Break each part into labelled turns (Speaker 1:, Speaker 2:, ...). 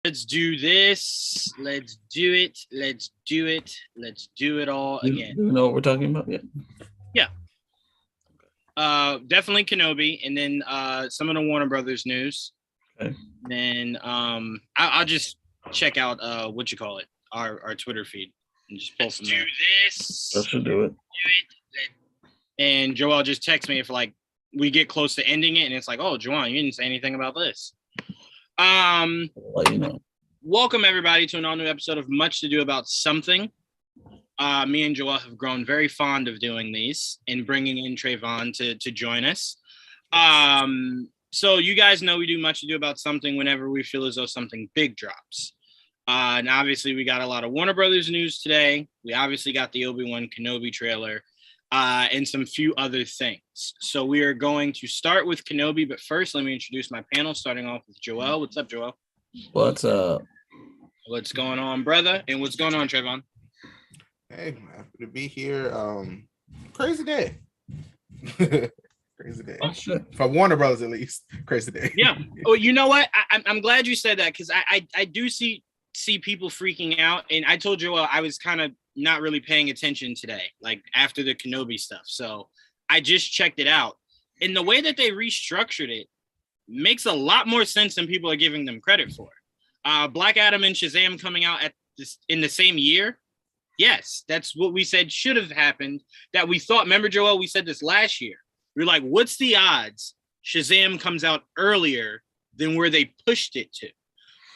Speaker 1: Let's do this. Let's do it. Let's do it. Let's do it all again.
Speaker 2: Do you know what we're talking about yet?
Speaker 1: Yeah. Definitely Kenobi, and then some of the Warner Brothers news.
Speaker 2: Okay.
Speaker 1: Then I'll just check out what you call it, our Twitter feed, and just pull from there. This.
Speaker 2: That should do it.
Speaker 1: And Joel just texts me if like we get close to ending it, and it's like, oh, Juwaan, you didn't say anything about this.
Speaker 2: I'll let you know.
Speaker 1: Welcome everybody to an all-new episode of Much to Do About Something. Me and Joel have grown very fond of doing these and bringing in Trevon to join us. So you guys know we do Much to Do About Something whenever we feel as though something big drops. And obviously we got a lot of Warner Brothers news today. We obviously got the Obi-Wan Kenobi trailer and some few other things. So we are going to start with Kenobi, but first let me introduce my panel, starting off with Joel. What's up, Joel?
Speaker 2: What's up?
Speaker 1: What's going on, brother? And what's going on, Trevon?
Speaker 3: Hey, happy to be here. Crazy day. Crazy day.
Speaker 2: Oh, shit.
Speaker 3: For Warner Brothers, at least. Crazy day.
Speaker 1: Yeah. Oh, you know what? I'm glad you said that because I do see people freaking out. And I told Joel I was kind of not really paying attention today, like after the Kenobi stuff. So I just checked it out. And the way that they restructured it makes a lot more sense than people are giving them credit for. Black Adam and Shazam coming out in the same year. Yes, that's what we said should have happened. That we thought. Remember, Joel, we said this last year. We were like, what's the odds Shazam comes out earlier than where they pushed it to?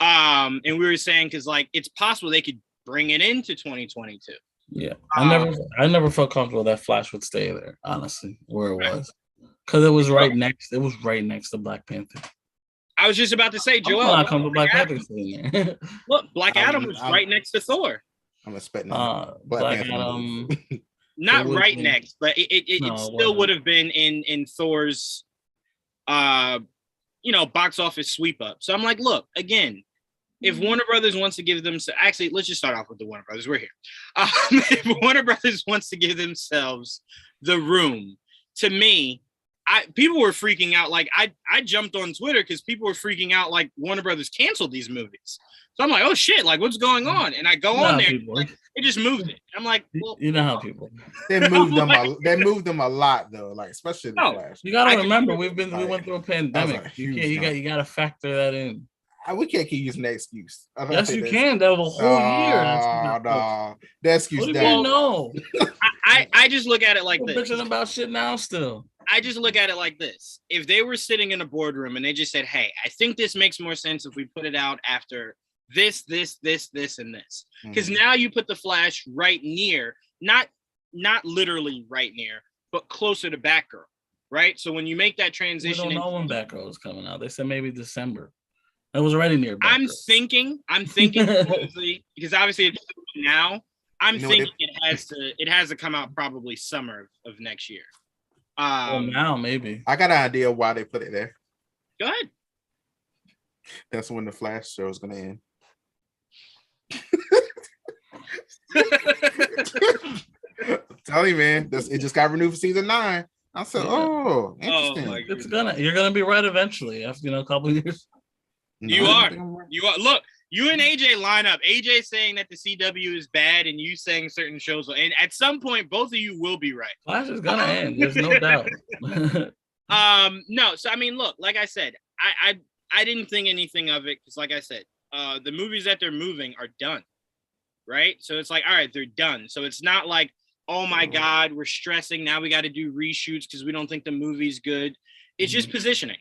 Speaker 1: And we were saying because like it's possible they could bring it into 2022.
Speaker 2: Yeah, I never felt comfortable that Flash would stay there. Honestly, where it was, because it was right next. It was right next to Black Panther.
Speaker 1: I was just about to say, Joel.
Speaker 2: I'm not comfortable Black Panther staying there.
Speaker 1: Look, Black Adam was right next to Thor.
Speaker 3: I'm expecting
Speaker 2: Black Adam.
Speaker 1: Not right next, but it still would have been in Thor's, box office sweep up. So I'm like, look, again, if Warner Brothers wants to give them, actually, let's just start off with the Warner Brothers. We're here. If Warner Brothers wants to give themselves the room, to me, people were freaking out. Like I jumped on Twitter because people were freaking out. Like Warner Brothers canceled these movies. So I'm like, oh shit, like what's going on? And I go on there, like, they just moved it. I'm like, well,
Speaker 2: you know how people
Speaker 3: they moved them. They moved them a lot though, like especially the Flash.
Speaker 2: You gotta remember, we went through a pandemic. You gotta factor that in.
Speaker 3: We can't keep using that excuse.
Speaker 2: Yes, you can. That was a whole year.
Speaker 3: No, that excuse.
Speaker 2: No,
Speaker 1: I just look at it like this.
Speaker 2: Bitching about shit now still.
Speaker 1: I just look at it like this. If they were sitting in a boardroom and they just said, hey, I think this makes more sense if we put it out after this, and this. Because now you put the Flash right near, not literally right near, but closer to Batgirl, right? So when you make that transition.
Speaker 2: We don't know when Batgirl is coming out. They said maybe December. It was already near Batgirl.
Speaker 1: I'm thinking because obviously it's now. I'm thinking it has to come out probably summer of next year.
Speaker 2: Now maybe.
Speaker 3: I got an idea why they put it there.
Speaker 1: Go ahead.
Speaker 3: That's when the Flash show is gonna end. Tell you, man, it just got renewed for season 9. I said, interesting.
Speaker 2: You're gonna be right eventually after a couple of years.
Speaker 1: You are. Look, you and AJ line up. AJ saying that the CW is bad, and you saying certain shows. And at some point, both of you will be right.
Speaker 2: Flash is gonna end. There's no doubt.
Speaker 1: No. So I mean, look, like I said, I didn't think anything of it because, like I said, the movies that they're moving are done, right? So it's like, all right, they're done. So it's not like, oh my God, we're stressing. Now we got to do reshoots because we don't think the movie's good. It's just positioning.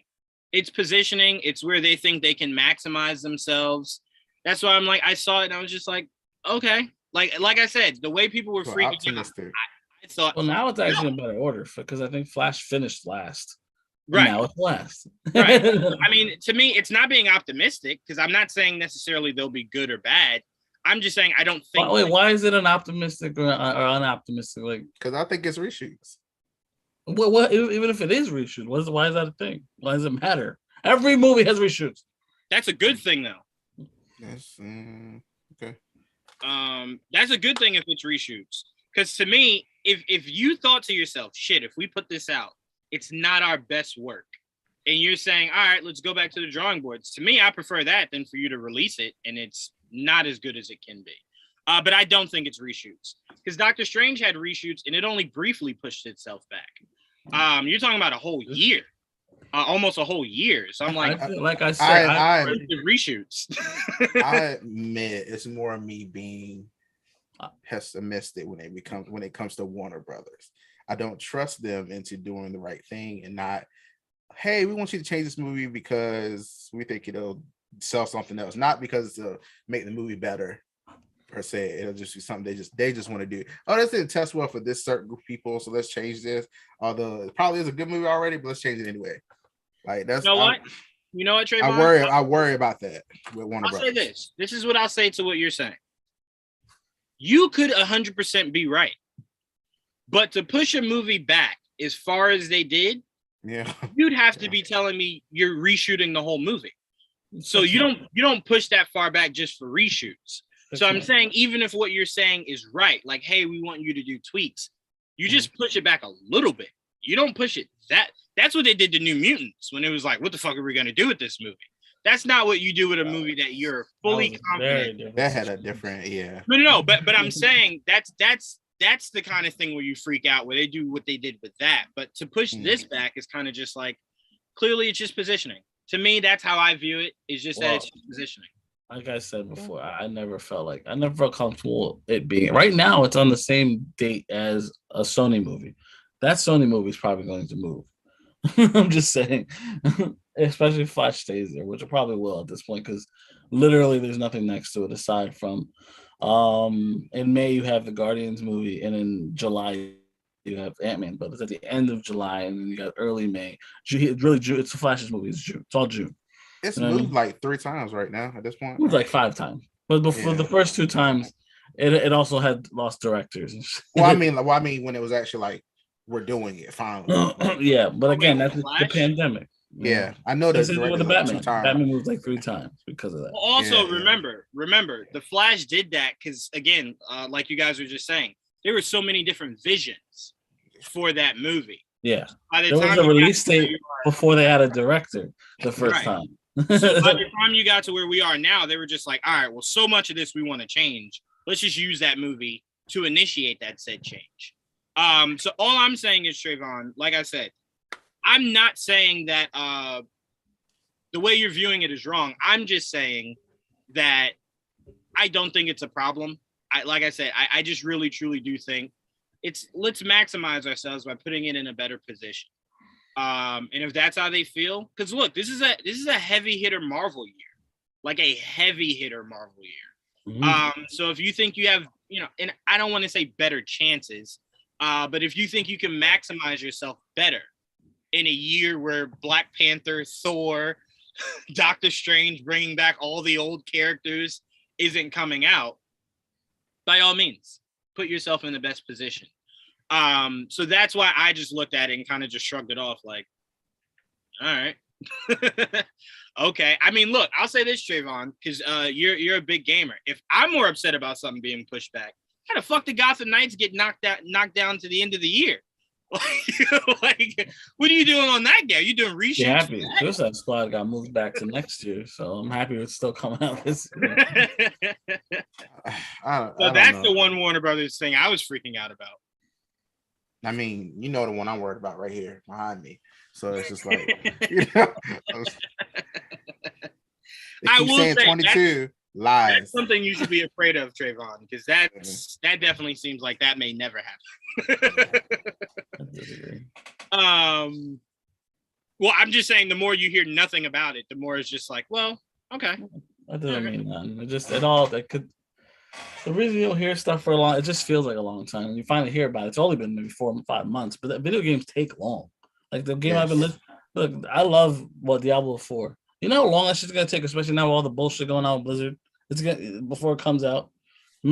Speaker 1: It's positioning. It's where they think they can maximize themselves. That's why I'm like, I saw it and I was just like, okay. Like I said, the way people were freaking out, I thought.
Speaker 2: Well, now it's actually in better order because I think Flash finished last.
Speaker 1: Right.
Speaker 2: Now it's last.
Speaker 1: Right. I mean, to me, it's not being optimistic because I'm not saying necessarily they'll be good or bad. I'm just saying I don't think.
Speaker 2: Why is it an optimistic or unoptimistic? Like,
Speaker 3: because I think it's reshoots.
Speaker 2: What? Even if it is reshoot, why is that a thing? Why does it matter? Every movie has reshoots.
Speaker 1: That's a good thing, though.
Speaker 3: Yes. Okay.
Speaker 1: That's a good thing if it's reshoots. Because to me, if you thought to yourself, shit, if we put this out, it's not our best work. and you're saying, all right, let's go back to the drawing boards. To me, I prefer that than for you to release it and it's not as good as it can be. But I don't think it's reshoots because Doctor Strange had reshoots and it only briefly pushed itself back. You're talking about a whole year. Almost a whole year. So I'm like
Speaker 2: I said,
Speaker 1: I reshoots.
Speaker 3: I admit it's more me being pessimistic when it comes to Warner Brothers. I don't trust them into doing the right thing and not, hey, we want you to change this movie because we think it'll sell something else, not because to make the movie better per se. It'll just be something they just want to do. Oh, this didn't test well for this certain group of people, so let's change this. Although it probably is a good movie already, but let's change it anyway. Like that's
Speaker 1: you know what, Trevon?
Speaker 3: I worry about that with Warner Brothers.
Speaker 1: I'll say this. This is what I'll say to what you're saying. You could 100% be right. But to push a movie back as far as they did, you'd have to be telling me you're reshooting the whole movie. So you don't push that far back just for reshoots. So I'm saying even if what you're saying is right, like, hey, we want you to do tweaks, you just push it back a little bit. You don't push it that's what they did to New Mutants when it was like, what the fuck are we going to do with this movie? That's not what you do with a movie that you're fully confident.
Speaker 3: That had a different,
Speaker 1: No. But I'm saying that's the kind of thing where you freak out, where they do what they did with that. But to push this back is kind of just like, clearly it's just positioning. To me, that's how I view it. Is just that it's just positioning.
Speaker 2: Like I said before, I never felt comfortable it being. Right now, it's on the same date as a Sony movie. That Sony movie is probably going to move. I'm just saying, especially if Flash stays there, which it probably will at this point, because literally there's nothing next to it aside from in May you have the Guardians movie, and in July you have Ant-Man, but it's at the end of July, and then you got early May. It's a Flash's movie. It's June. It's all June.
Speaker 3: It's moved like 3 times right now at this point.
Speaker 2: It was like 5 times, but before the first 2 times, it also had lost directors.
Speaker 3: I mean, when it was actually like, we're doing it finally.
Speaker 2: Yeah, but again, that's the pandemic.
Speaker 3: Yeah, I know that.
Speaker 2: With the Batman. Batman moved like 3 times because of that.
Speaker 1: Well, also, remember, the Flash did that because, again, like you guys were just saying, there were so many different visions for that movie.
Speaker 2: Yeah, there was a release date before they had a director the first time.
Speaker 1: So by the time you got to where we are now, they were just like, all right, well, so much of this we want to change. Let's just use that movie to initiate that said change. So all I'm saying is, Trevon, like I said, I'm not saying that the way you're viewing it is wrong. I'm just saying that I don't think it's a problem. I just really, truly do think let's maximize ourselves by putting it in a better position. And if that's how they feel, because look, this is a heavy hitter Marvel year, like a heavy hitter Marvel year. Mm-hmm. So if you think you have, and I don't want to say better chances, but if you think you can maximize yourself better in a year where Black Panther, Thor, Doctor Strange, bringing back all the old characters isn't coming out, by all means, put yourself in the best position. So that's why I just looked at it and kind of just shrugged it off like, all right. Okay. I mean, look, I'll say this, Trevon, because you're a big gamer. If I'm more upset about something being pushed back, how the fuck did Gotham Knights get knocked down to the end of the year? Like, what are you doing on that game? You doing reshoots?
Speaker 2: Yeah, happy. Suicide Squad got moved back to next year, so I'm happy it's still coming out this year.
Speaker 1: So that's the one Warner Brothers thing I was freaking out about.
Speaker 3: I mean, the one I'm worried about right here behind me. So it's just like,
Speaker 1: I will say
Speaker 3: 22 lies.
Speaker 1: That's something you should be afraid of, Trevon, because that definitely seems like that may never happen. Well, I'm just saying, the more you hear nothing about it, the more it's just like, well, okay.
Speaker 2: That doesn't mean nothing. The reason you'll hear stuff for a long, it just feels like a long time. When you finally hear about it, it's only been maybe 4 or 5 months, but video games take long. Like the game I've been listening. Look, I love Diablo 4. You know how long that shit's gonna take, especially now with all the bullshit going on with Blizzard. It's gonna before it comes out.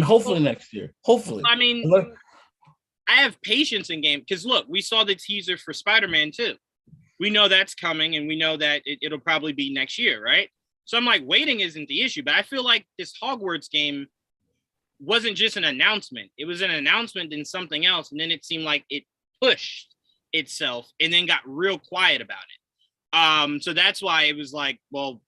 Speaker 2: Hopefully next year. Hopefully.
Speaker 1: I mean, I have patience in game because look, we saw the teaser for Spider-Man 2. We know that's coming, and we know that it'll probably be next year, right? So I'm like, waiting isn't the issue, but I feel like this Hogwarts game wasn't just an announcement. It was an announcement and something else, and then it seemed like it pushed itself and then got real quiet about it. So that's why it was like, well,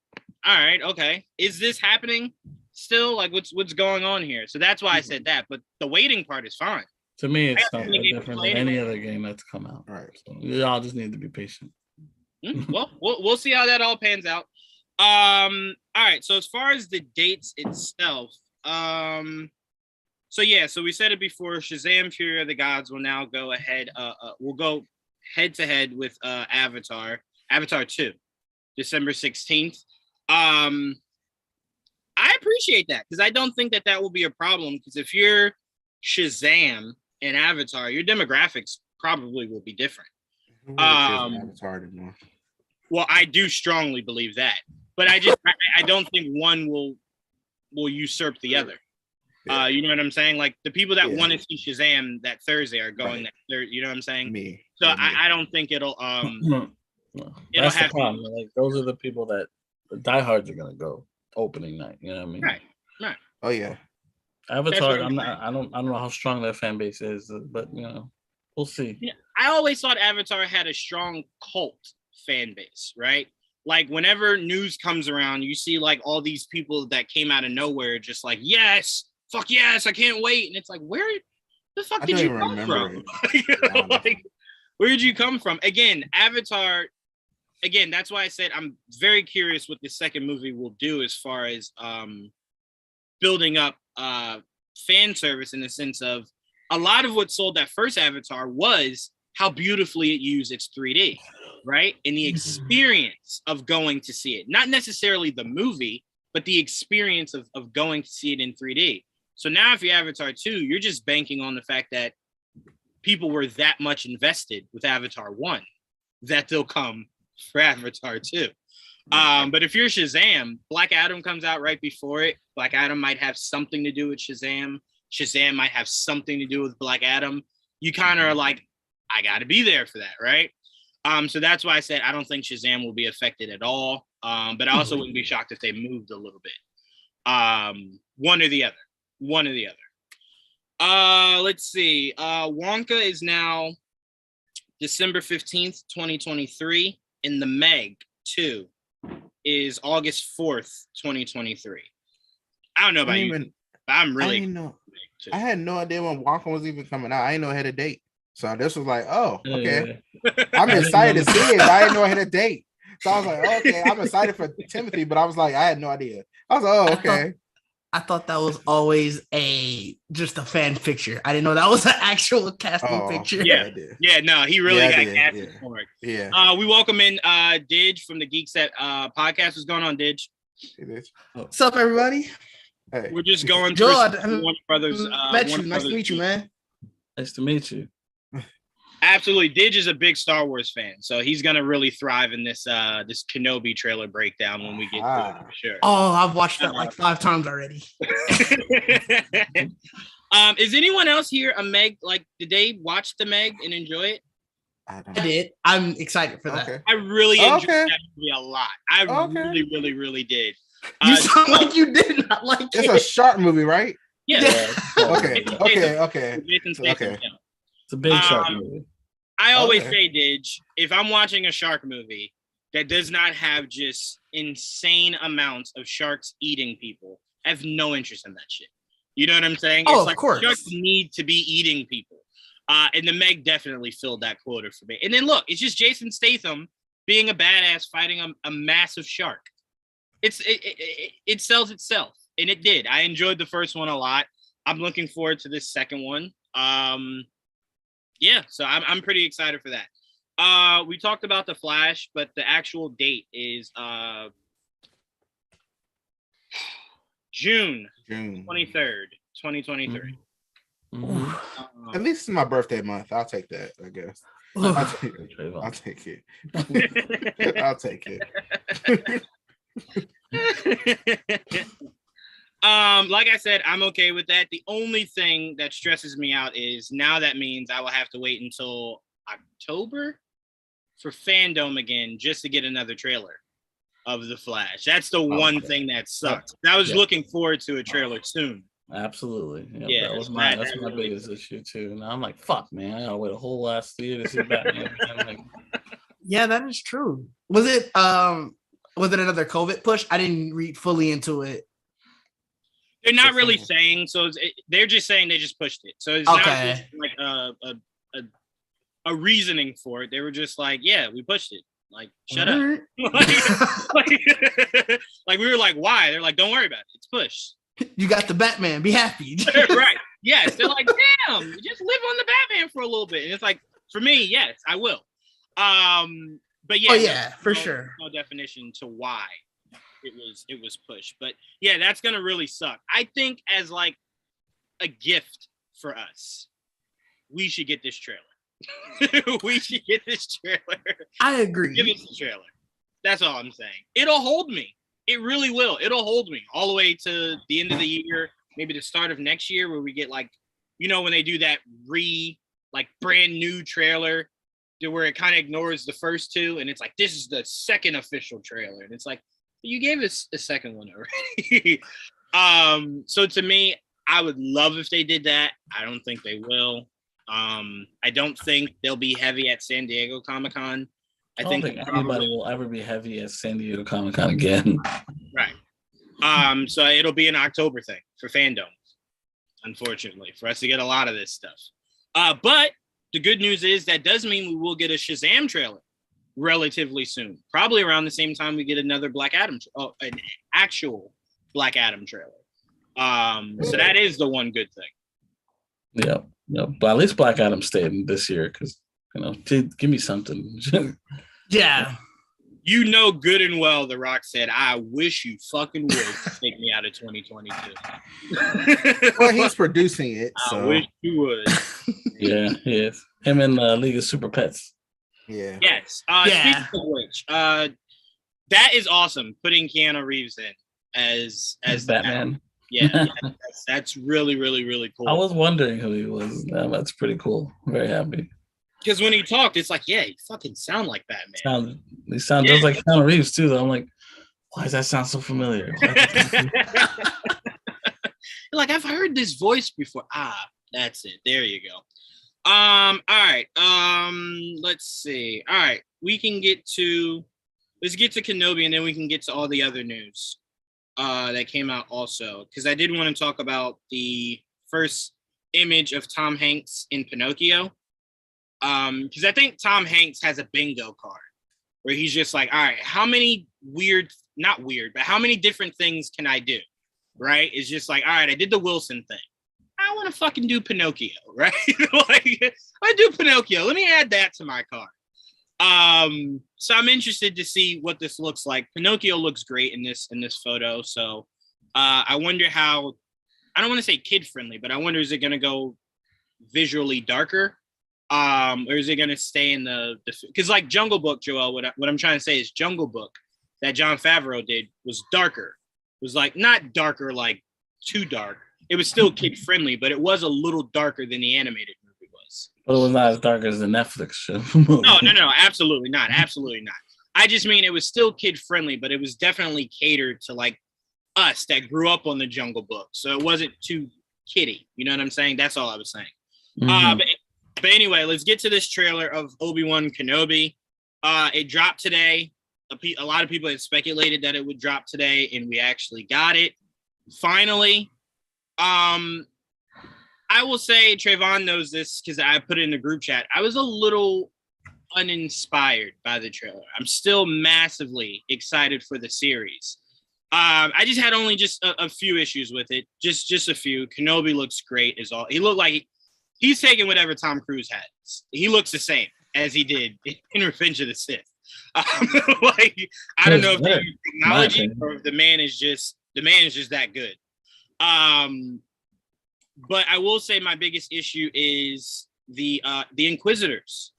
Speaker 1: all right, okay. Is this happening still? Like, what's going on here? So that's why I said that. But the waiting part is fine.
Speaker 2: To me, it's not that different than any other game that's come out.
Speaker 3: Right.
Speaker 2: So y'all just need to be patient.
Speaker 1: Well, we'll see how that all pans out. All right. So as far as the dates itself, so we said it before. Shazam! Fury of the Gods will now go ahead. We'll go head to head with Avatar 2, December 16th. I appreciate that because I don't think that will be a problem. Because if you're Shazam and Avatar, your demographics probably will be different.
Speaker 3: Avatar anymore.
Speaker 1: Well, I do strongly believe that, but I don't think one will usurp the other. Yeah. You know what I'm saying? Like the people that want to see Shazam that Thursday are going that Thursday. You know what I'm saying?
Speaker 3: Me.
Speaker 1: So I don't think it'll
Speaker 2: That's the problem. Like those are the people that the diehards are gonna go opening night. You know what I mean?
Speaker 1: Right.
Speaker 3: Oh yeah.
Speaker 2: Avatar. I don't know how strong that fan base is, but we'll see.
Speaker 1: Yeah, I always thought Avatar had a strong cult fan base, right? Like whenever news comes around, you see like all these people that came out of nowhere, just like yes, fuck yes, I can't wait, and it's like where the fuck did you come from? Like where did you come from? Again, Avatar. Again, that's why I said I'm very curious what the second movie will do as far as building up fan service in the sense of a lot of what sold that first Avatar was how beautifully it used its 3D, right? And the experience of going to see it, not necessarily the movie, but the experience of going to see it in 3D. So now if you Avatar 2, you're just banking on the fact that people were that much invested with Avatar 1 that they'll come for Avatar 2. But if you're Shazam, Black Adam comes out right before it. Black Adam might have something to do with Shazam. Shazam might have something to do with Black Adam. You kind of are like, I got to be there for that, right? So that's why I said I don't think Shazam will be affected at all. But I also wouldn't be shocked if they moved a little bit. One or the other. Let's see. Wonka is now December 15th, 2023. And The Meg 2 is August 4th, 2023. I don't know about you, but I'm really...
Speaker 3: I had no idea when Wonka was even coming out. I didn't know it had a date. So this was like, oh, okay. I'm excited to see it, but I didn't know it had a date. So I was like, okay, I'm excited for Timothy, but I was like, I had no idea. I was like, oh, okay.
Speaker 4: I thought that was always just a fan picture. I didn't know that was an actual casting picture.
Speaker 1: Yeah, no, he really got casted for it.
Speaker 3: Yeah.
Speaker 1: We welcome in Didge from the Geek Set podcast. What's going on, Didge?
Speaker 4: What's up, everybody?
Speaker 3: Hey.
Speaker 1: We're just going through Warner Brothers.
Speaker 4: Nice to meet you, man.
Speaker 2: Nice to meet you.
Speaker 1: Absolutely. Didge is a big Star Wars fan, so he's gonna really thrive in this this Kenobi trailer breakdown when we get to it, for sure.
Speaker 4: Oh, I've watched that like 5 times already.
Speaker 1: Is anyone else here a Meg? Like, did they watch the Meg and enjoy it?
Speaker 4: I did. I'm excited for that.
Speaker 3: Okay.
Speaker 1: I really enjoyed that movie a lot. I really did.
Speaker 4: You sound like you did not like it.
Speaker 3: It's a shark movie, right?
Speaker 1: Yeah.
Speaker 3: Okay.
Speaker 2: It's a big shark movie.
Speaker 1: I always say, Didge, if I'm watching a shark movie that does not have just insane amounts of sharks eating people, I have no interest in that shit. You know what I'm saying?
Speaker 4: Oh,
Speaker 1: it's like
Speaker 4: of course.
Speaker 1: Sharks need to be eating people. And the Meg definitely filled that quota for me. And then look, it's just Jason Statham being a badass fighting a massive shark. It sells itself, and it did. I enjoyed the first one a lot. I'm looking forward to this second one. So I'm pretty excited for that. We talked about The Flash, but the actual date is June 23rd, 2023.
Speaker 3: At least it's my birthday month. I'll take that, I guess. I'll take it. I'll take it.
Speaker 1: Like I said, I'm okay with that. The only thing that stresses me out is now that means I will have to wait until October for Fandom again just to get another trailer of The Flash. That's the one thing that sucks. I was looking forward to a trailer soon.
Speaker 2: Absolutely. Yeah, that's my biggest issue too. Now I'm like, fuck, man, I gotta wait a whole last year to see Batman.
Speaker 4: Yeah, that is true. Was it another COVID push? I didn't read fully into it.
Speaker 1: They're not really saying, so they're just saying they just pushed it. So it's not really like a reasoning for it. They were just like, yeah, we pushed it. Like, shut up. Like we were like, why? They're like, don't worry about it. It's pushed.
Speaker 4: You got the Batman. Be happy.
Speaker 1: Right. Yes. They're like, damn, just live on the Batman for a little bit. And it's like, for me, yes, I will. But yeah,
Speaker 4: for sure.
Speaker 1: No definition to why it was pushed. But yeah, that's gonna really suck. I think as like a gift for us, we should get this trailer. We should get this trailer.
Speaker 4: I agree.
Speaker 1: Give us the trailer. That's all I'm saying. It'll hold me. It really will. It'll hold me all the way to the end of the year, maybe the start of next year, where we get like, you know, when they do that brand new trailer to where it kind of ignores the first two, and it's like, this is the second official trailer, and it's like, you gave us a second one already. So to me, I would love if they did that. I don't think they will. I don't think they'll be heavy at San Diego Comic-Con.
Speaker 2: I don't think anybody will ever be heavy at San Diego Comic-Con again.
Speaker 1: Right. So it'll be an October thing for fandom, unfortunately, for us to get a lot of this stuff. But the good news is that does mean we will get a Shazam trailer relatively soon, probably around the same time we get another Black Adam, an actual Black Adam trailer. So that is the one good thing.
Speaker 2: Yeah, but at least Black Adam stayed in this year because, you know, give me something.
Speaker 4: Yeah.
Speaker 1: You know good and well The Rock said, I wish you fucking would take me out of 2022.
Speaker 3: Well, he's producing it. So.
Speaker 1: I wish you would.
Speaker 2: Yeah, he is. Him and League of Super Pets.
Speaker 3: Yeah.
Speaker 1: Yes. Speaking of which, that is awesome, putting Keanu Reeves in as
Speaker 2: Batman.
Speaker 1: Yeah, that's really, really, really cool.
Speaker 2: I was wondering who he was. That's pretty cool. I'm very happy.
Speaker 1: Because when he talked, it's like, yeah, he fucking sound like Batman.
Speaker 2: He sound just like Keanu Reeves too. Though I'm like, why does that sound so familiar?
Speaker 1: Like, I've heard this voice before. That's it. There you go. All right. Let's see. All right, let's get to Kenobi, and then we can get to all the other news that came out also. Because I did want to talk about the first image of Tom Hanks in Pinocchio. Because I think Tom Hanks has a bingo card where he's just like, all right, how many not weird, but how many different things can I do? Right? It's just like, all right, I did the Wilson thing. I want to fucking do Pinocchio, right? Like, I do Pinocchio. Let me add that to my card. So I'm interested to see what this looks like. Pinocchio looks great in this photo. So I wonder how, I don't want to say kid friendly, but I wonder, is it going to go visually darker? Or is it going to stay in the because like Jungle Book, Joel, what I'm trying to say is Jungle Book that Jon Favreau did was darker. It was like not darker, like too dark. It was still kid friendly, but it was a little darker than the animated movie was.
Speaker 2: But it was not as dark as the Netflix show.
Speaker 1: No, absolutely not. Absolutely not. I just mean it was still kid friendly, but it was definitely catered to like us that grew up on the Jungle Book. So it wasn't too kiddie. You know what I'm saying? That's all I was saying.
Speaker 2: Mm-hmm.
Speaker 1: But anyway, let's get to this trailer of Obi-Wan Kenobi. It dropped today. A lot of people had speculated that it would drop today, and we actually got it. Finally. I will say Trevon knows this because I put it in the group chat. I was a little uninspired by the trailer. I'm still massively excited for the series. I just had only a few issues with it. Just a few. Kenobi looks great is all. He looked like he's taking whatever Tom Cruise has. He looks the same as he did in Revenge of the Sith. Like, I don't know if they use technology or if the man is just that good. But I will say my biggest issue is the Inquisitors.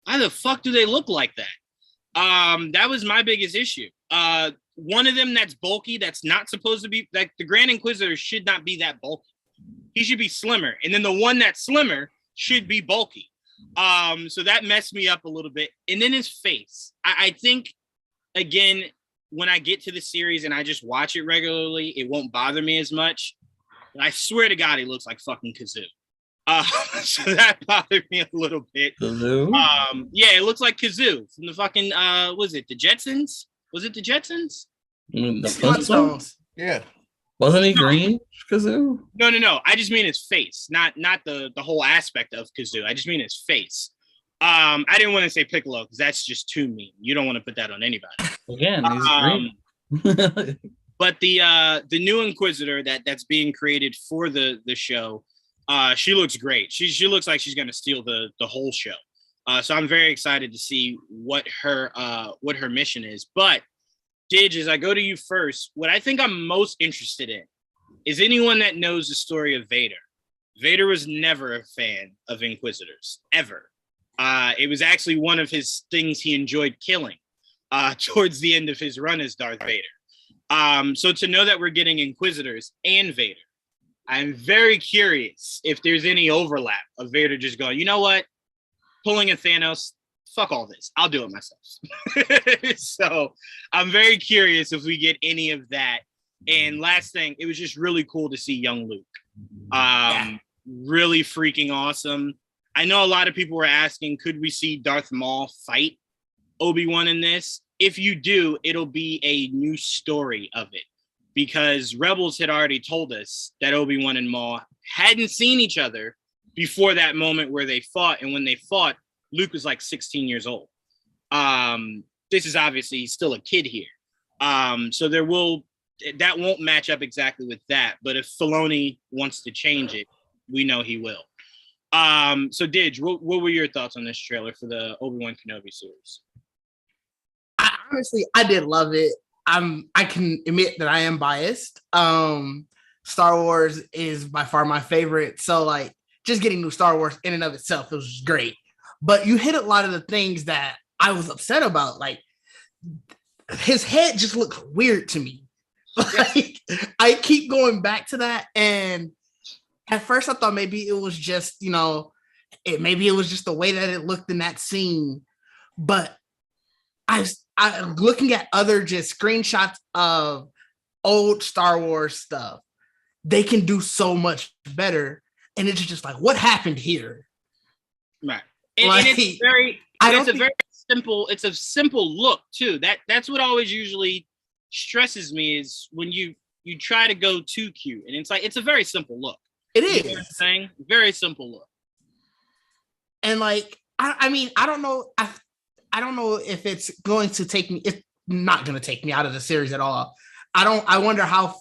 Speaker 1: Why the fuck do they look like that? That was my biggest issue. One of them that's bulky, that's not supposed to be, like, the Grand Inquisitor should not be that bulky. He should be slimmer. And then the one that's slimmer should be bulky. So that messed me up a little bit. And then his face. I think, again, when I get to the series and I just watch it regularly, it won't bother me as much. But I swear to God, he looks like fucking Kazoo. So that bothered me a little bit.
Speaker 2: Kazoo?
Speaker 1: Yeah, it looks like Kazoo from the fucking was it the Jetsons? Was it the Jetsons?
Speaker 2: The
Speaker 4: Flintstones.
Speaker 3: Yeah.
Speaker 2: Wasn't he green, Kazoo?
Speaker 1: No. I just mean his face, not the whole aspect of Kazoo. I just mean his face. I didn't want to say Piccolo because that's just too mean. You don't want to put that on anybody.
Speaker 2: Again, he's green.
Speaker 1: But the new Inquisitor that's being created for the show, she looks great. She looks like she's gonna steal the whole show. So I'm very excited to see what her mission is. But Didge, as I go to you first, what I think I'm most interested in is anyone that knows the story of Vader. Vader was never a fan of Inquisitors, ever. It was actually one of his things he enjoyed killing towards the end of his run as Darth Vader. So to know that we're getting Inquisitors and Vader, I'm very curious if there's any overlap of Vader just going, you know what? Pulling a Thanos, fuck all this. I'll do it myself. So I'm very curious if we get any of that. And last thing, it was just really cool to see young Luke. Really freaking awesome. I know a lot of people were asking, could we see Darth Maul fight Obi-Wan in this? If you do, it'll be a new story of it. Because Rebels had already told us that Obi-Wan and Maul hadn't seen each other before that moment where they fought. And when they fought, Luke was like 16 years old. This is obviously still a kid here. So that won't match up exactly with that. But if Filoni wants to change it, we know he will. So Didge, what were your thoughts on this trailer for the Obi-Wan Kenobi series?
Speaker 4: Honestly, I did love it. I can admit that I am biased. Star Wars is by far my favorite. So like just getting new Star Wars in and of itself, it was great. But you hit a lot of the things that I was upset about. Like his head just looks weird to me. Like I keep going back to that. And at first I thought maybe it was just, maybe it was just the way that it looked in that scene. But I looking at other just screenshots of old Star Wars stuff, they can do so much better. And it's just like, what happened here?
Speaker 1: Right. And it's a simple look too. That's what always usually stresses me is when you try to go too cute. And it's like, it's a very simple look.
Speaker 4: It is.
Speaker 1: You know what I'm saying? Very simple look.
Speaker 4: And like, I mean, I don't know. I don't know if it's going to take me. It's not going to take me out of the series at all. I wonder how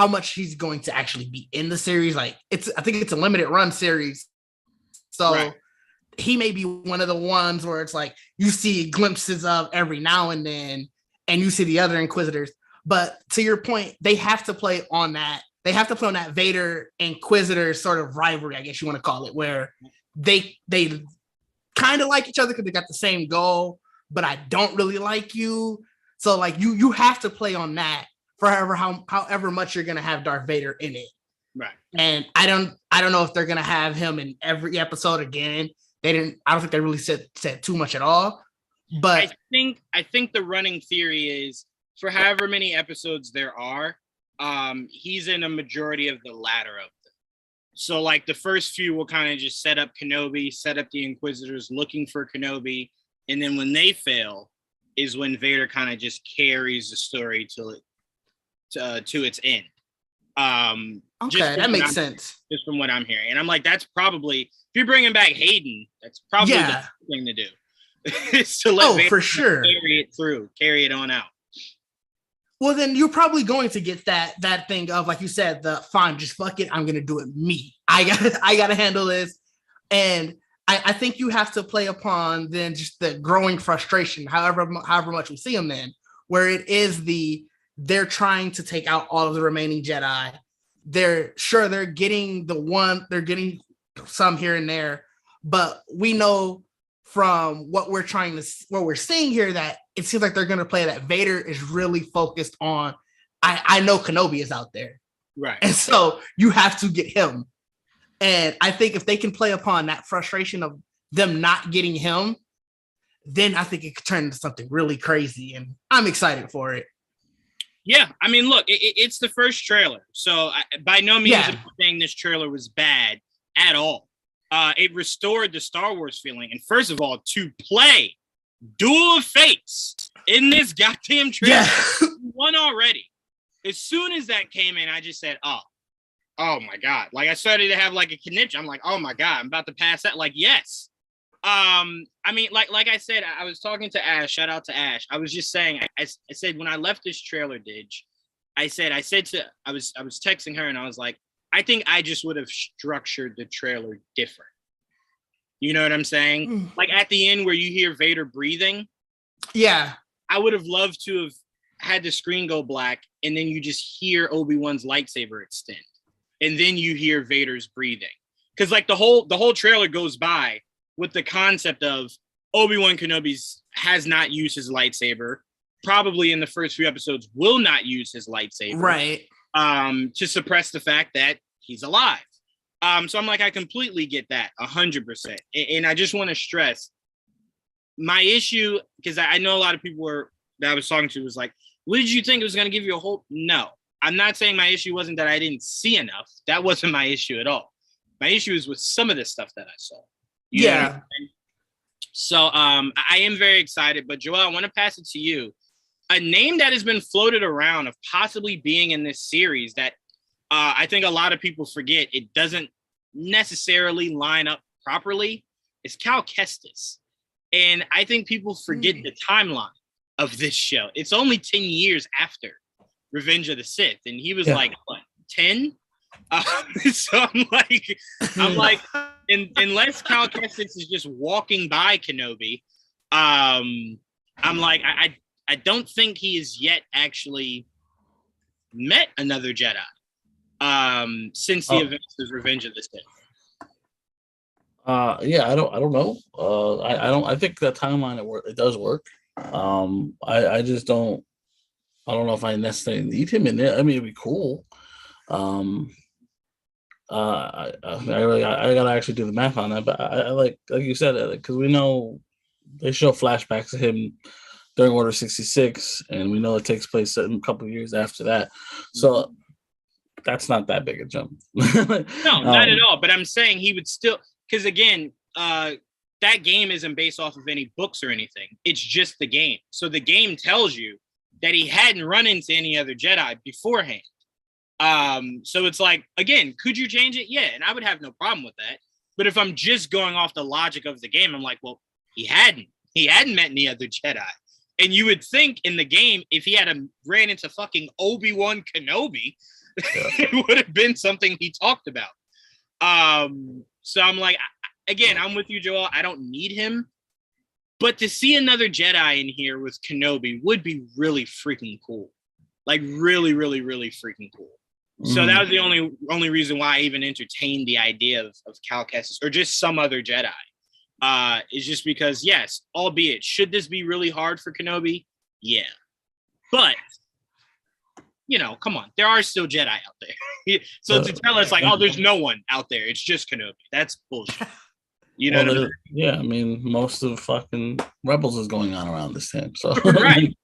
Speaker 4: much he's going to actually be in the series. Like I think it's a limited run series. So right. He may be one of the ones where it's like you see glimpses of every now and then, and you see the other Inquisitors. But to your point, they have to play on that. They have to play on that Vader Inquisitor sort of rivalry, I guess you want to call it, where they kind of like each other because they got the same goal, but I don't really like you. So like you have to play on that for however much you're gonna have Darth Vader in it.
Speaker 1: Right.
Speaker 4: And I don't know if they're gonna have him in every episode again. I don't think they really said too much at all. But
Speaker 1: I think the running theory is for however many episodes there are, he's in a majority of the latter of them. So like the first few will kind of just set up Kenobi, set up the Inquisitors looking for Kenobi, and then when they fail is when Vader kind of just carries the story to its end.
Speaker 4: Okay, that makes sense.
Speaker 1: Just from what I'm hearing, and I'm like, that's probably if you're bringing back Hayden, that's probably the thing to do. Is to let Vader
Speaker 4: for sure
Speaker 1: carry it on out.
Speaker 4: Well, then you're probably going to get that thing of, like you said, the fine, just fuck it. I'm going to do it me. I got to handle this. And I think you have to play upon then just the growing frustration, however much we see them then, where it is they're trying to take out all of the remaining Jedi. They're getting they're getting some here and there, but we know from what we're seeing here that it seems like they're going to play that Vader is really focused on, I know Kenobi is out there.
Speaker 1: Right.
Speaker 4: And so you have to get him. And I think if they can play upon that frustration of them not getting him, then I think it could turn into something really crazy. And I'm excited for it.
Speaker 1: Yeah. I mean, look, it's the first trailer. So by no means am I saying this trailer was bad. at all. It restored the Star Wars feeling. And first of all, to play Duel of Fates in this goddamn trailer, won already. As soon as that came in, I just said, oh my God. Like I started to have like a conniption. I'm like, oh my God, I'm about to pass that. Like, yes. I mean, like I said, I was talking to Ash, shout out to Ash. I was just saying, I said, when I left this trailer, Didge, I was texting her and I was like, I think I just would have structured the trailer different. You know what I'm saying? Like at the end where you hear Vader breathing.
Speaker 4: Yeah.
Speaker 1: I would have loved to have had the screen go black and then you just hear Obi-Wan's lightsaber extend. And then you hear Vader's breathing. Because like the whole trailer goes by with the concept of Obi-Wan Kenobi has not used his lightsaber. Probably in the first few episodes will not use his lightsaber.
Speaker 4: Right.
Speaker 1: To suppress the fact that he's alive. So I'm like, I completely get that 100%. And I just want to stress my issue, because I know a lot of people that I was talking to was like, what did you think it was going to give you a hope? No, I'm not saying my issue wasn't that I didn't see enough. That wasn't my issue at all. My issue is with some of the stuff that I saw. You know what I mean? So I am very excited, but Joel, I want to pass it to you. A name that has been floated around of possibly being in this series that I think a lot of people forget, it doesn't necessarily line up properly, is Cal Kestis. And I think people forget the timeline of this show. It's only 10 years after Revenge of the Sith. And he was like, what, 10? So I'm like, unless Cal Kestis is just walking by Kenobi, I'm like, I don't think he has yet actually met another Jedi since the events of Revenge of the Sith.
Speaker 2: Yeah, I don't know. I think that timeline it does work. I just don't. I don't know if I necessarily need him in there. I mean, it'd be cool. I gotta actually do the math on that, but I like you said, because we know they show flashbacks of him during Order 66, and we know it takes place a couple of years after that. So that's not that big a jump.
Speaker 1: No, not at all. But I'm saying he would still, because again, that game isn't based off of any books or anything. It's just the game. So the game tells you that he hadn't run into any other Jedi beforehand. So it's like, again, could you change it? Yeah, and I would have no problem with that. But if I'm just going off the logic of the game, I'm like, well, he hadn't met any other Jedi. And you would think in the game, if he had ran into fucking Obi-Wan Kenobi, it would have been something he talked about. So I'm like, again, I'm with you, Joel. I don't need him. But to see another Jedi in here with Kenobi would be really freaking cool. Like really, really, really freaking cool. So that was the only reason why I even entertained the idea of Cal Kestis or just some other Jedi. Is just because, yes, albeit, should this be really hard for Kenobi? Yeah. But, you know, come on. There are still Jedi out there. So to tell us like, oh, there's no one out there. It's just Kenobi. That's bullshit. You know what I mean?
Speaker 2: Yeah, I mean, most of fucking Rebels is going on around this time. So
Speaker 1: Right.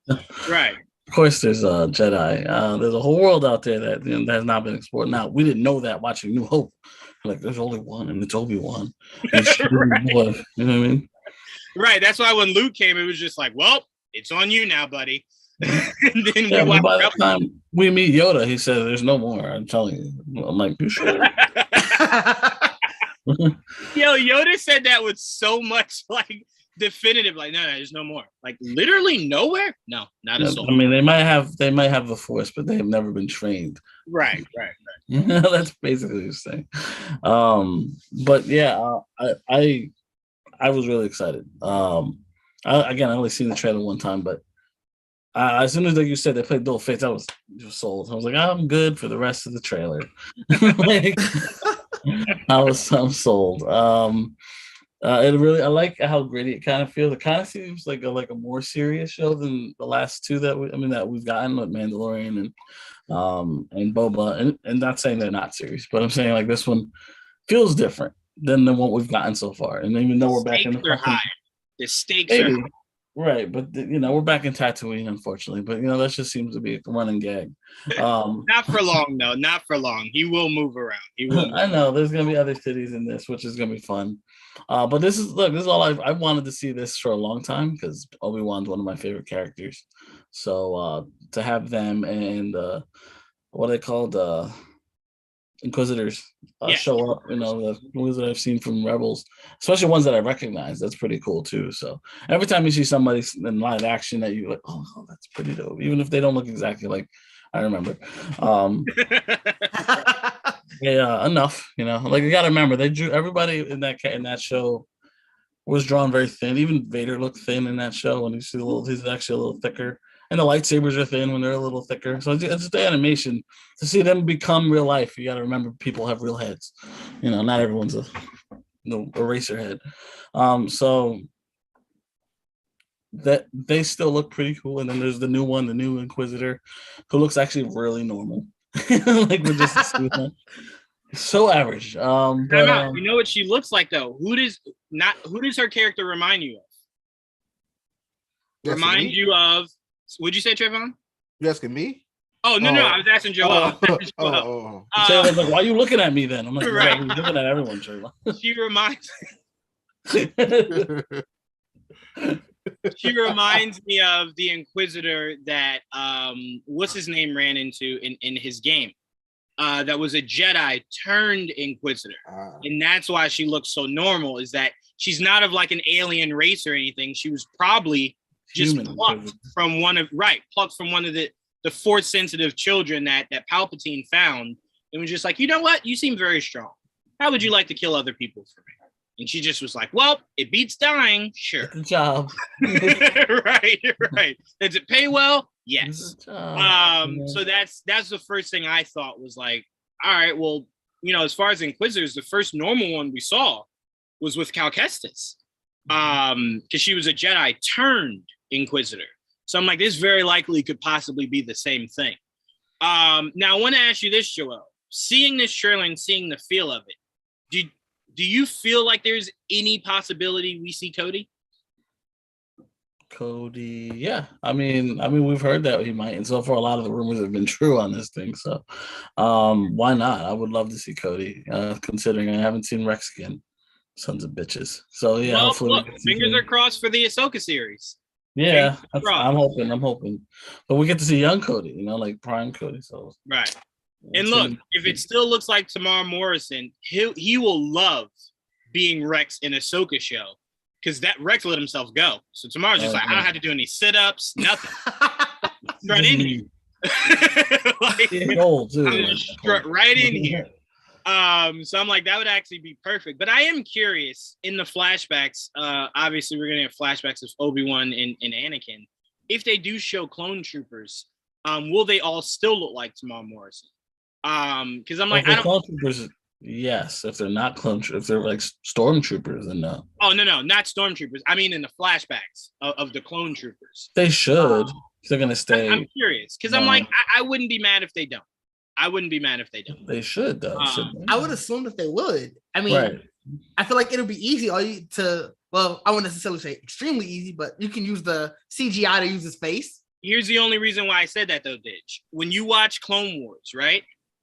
Speaker 2: Of course, there's a Jedi. There's a whole world out there that has not been explored. Now, we didn't know that watching New Hope. Like, there's only one, and it's Obi-Wan. Right. You know what I mean?
Speaker 1: Right. That's why when Luke came, it was just like, well, it's on you now, buddy. And then
Speaker 2: by the time we meet Yoda, he says, "There's no more." I'm telling you. I'm like, you sure?
Speaker 1: Yo, Yoda said that with so much like definitive, like, no, there's no more. Like literally nowhere. No, not a soul.
Speaker 2: I mean, they might have the Force, but they have never been trained.
Speaker 1: Right.
Speaker 2: That's basically the thing. But yeah, I was really excited. I only seen the trailer one time, but as soon as you said they played Duel of Fates, I was sold. I was like, I'm good for the rest of the trailer. I'm sold. I like how gritty it kind of feels. It kind of seems like a more serious show than the last two that we've gotten with Mandalorian and Boba. And not saying they're not serious, but I'm saying like this one feels different than what we've gotten so far. And even though we're back in the
Speaker 1: high. The stakes are high.
Speaker 2: Right, but we're back in Tatooine, unfortunately. But that just seems to be a running gag.
Speaker 1: Not for long, though. Not for long. He will move around. He will. Move
Speaker 2: I know there's gonna be other cities in this, which is gonna be fun. But this is all I wanted to see this for a long time because Obi-Wan's one of my favorite characters. So to have them and what are they called? Inquisitors show up, the movies that I've seen from Rebels, especially ones that I recognize. That's pretty cool too. So every time you see somebody in live action that you're like, oh, that's pretty dope, even if they don't look exactly like I remember. Yeah, enough. Like you got to remember they drew everybody in that show was drawn very thin. Even Vader looked thin in that show, and he's actually a little thicker. And the lightsabers are thin when they're a little thicker. So it's just the animation to see them become real life. You got to remember people have real heads. Not everyone's a eraser head. So that they still look pretty cool. And then there's the new one, the new Inquisitor, who looks actually really normal. Like we're just so average. But
Speaker 1: you know what she looks like though? Who does her character remind you of? Remind you of? Would you say Trevon?
Speaker 3: You asking me?
Speaker 1: Oh no, I was asking Joel.
Speaker 2: Like, why are you looking at me then? I'm like, right. I'm looking at everyone, Trevon.
Speaker 1: She reminds me of the Inquisitor that what's his name ran into in his game. That was a Jedi turned Inquisitor. And that's why she looks so normal, is that she's not of like an alien race or anything. She was probably just plucked from one of the force sensitive children that Palpatine found and was just like, you know what? You seem very strong. How would you like to kill other people for me? And she just was like, well, it beats dying. Sure.
Speaker 2: Good job.
Speaker 1: Right. Does it pay well? Yes. So that's the first thing I thought was like, all right, well, as far as Inquisitors, the first normal one we saw was with Cal Kestis. Because she was a Jedi turned Inquisitor. So I'm like, this very likely could possibly be the same thing. Now I want to ask you this, Joel. Seeing this trailer and seeing the feel of it, do you feel like there's any possibility we see Cody?
Speaker 2: Cody, yeah. I mean, we've heard that he might, and so far a lot of the rumors have been true on this thing. So, why not? I would love to see Cody, considering I haven't seen Rex again. Sons of bitches. So yeah,
Speaker 1: well,
Speaker 2: hopefully
Speaker 1: look, fingers are crossed for the Ahsoka series.
Speaker 2: Yeah, I'm hoping. But we get to see young Cody, like prime Cody. So
Speaker 1: right. And look, if it still looks like Tamar Morrison, he will love being Rex in Ahsoka show because that Rex let himself go. So Tamar's just like, I don't have to do any sit-ups, nothing. Strut in here.
Speaker 2: Old too.
Speaker 1: I'm just strut right in here. So I'm like, that would actually be perfect. But I am curious in the flashbacks. Obviously, we're gonna have flashbacks of Obi-Wan and Anakin. If they do show clone troopers, will they all still look like Tamar Morrison? Because I'm like, I don't.
Speaker 2: Clone troopers, yes. If they're not if they're like stormtroopers, then no.
Speaker 1: Oh no, not stormtroopers. I mean, in the flashbacks of the clone troopers,
Speaker 2: they should. They're gonna stay.
Speaker 1: I'm curious because I'm like, I wouldn't be mad if they don't.
Speaker 2: They should though.
Speaker 4: I would assume that they would. I mean, I feel like it'll be easy. I wouldn't necessarily say extremely easy, but you can use the CGI to use his face.
Speaker 1: Here's the only reason why I said that though, Didge. When you watch Clone Wars, right?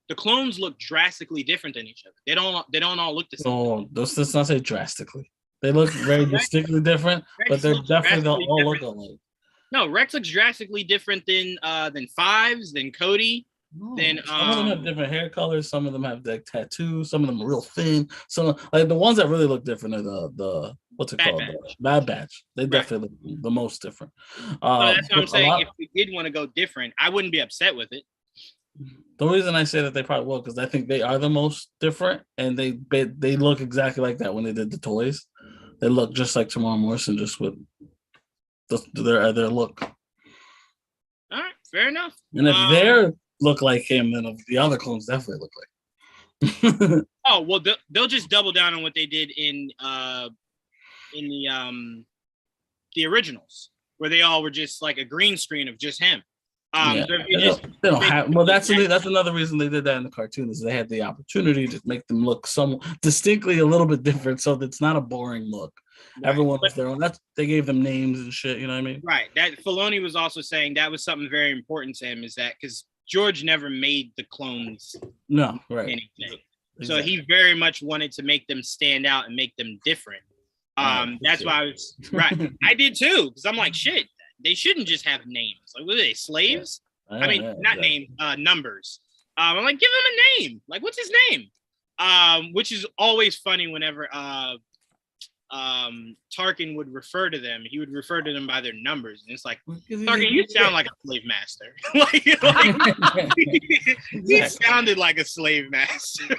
Speaker 1: The clones look drastically different than each other. They don't all look the same.
Speaker 2: No, let's not say drastically. They look very distinctly different, but they're definitely don't all look alike.
Speaker 1: No, Rex looks drastically different than Fives, than Cody.
Speaker 2: No, some of them have different hair colors. Some of them have like tattoos. Some of them are real thin. Some like the ones that really look different are the what's it called? Bad Batch. They definitely look the most different.
Speaker 1: That's what I'm saying. If we did want to go different, I wouldn't be upset with it.
Speaker 2: The reason I say that they probably will because I think they are the most different, and they look exactly like that when they did the toys. They look just like Tamar Morrison, just with their look.
Speaker 1: All right, fair enough.
Speaker 2: And if they look like him, then the other clones definitely look like.
Speaker 1: Oh well, they'll just double down on what they did in the originals, where they all were just like a green screen of just him.
Speaker 2: They don't have. Well, that's another reason they did that in the cartoon is they had the opportunity to make them look somewhat distinctly a little bit different, so that it's not a boring look.
Speaker 1: Right.
Speaker 2: Everyone was their own. They gave them names and shit. You know what I mean?
Speaker 1: Right. That Filoni was also saying that was something very important to him, is that because George never made the clones
Speaker 2: No, right.
Speaker 1: anything.
Speaker 2: Exactly.
Speaker 1: So he very much wanted to make them stand out and make them different. That's why I was right. I did too, because I'm like, shit, they shouldn't just have names. Like, what are they, slaves?
Speaker 2: Yeah.
Speaker 1: I mean, not exactly. Numbers. I'm like, give him a name. Like, what's his name? Which is always funny whenever Tarkin would refer to them. He would refer to them by their numbers, and it's like, Tarkin, you sound like a slave master. He sounded like a slave master.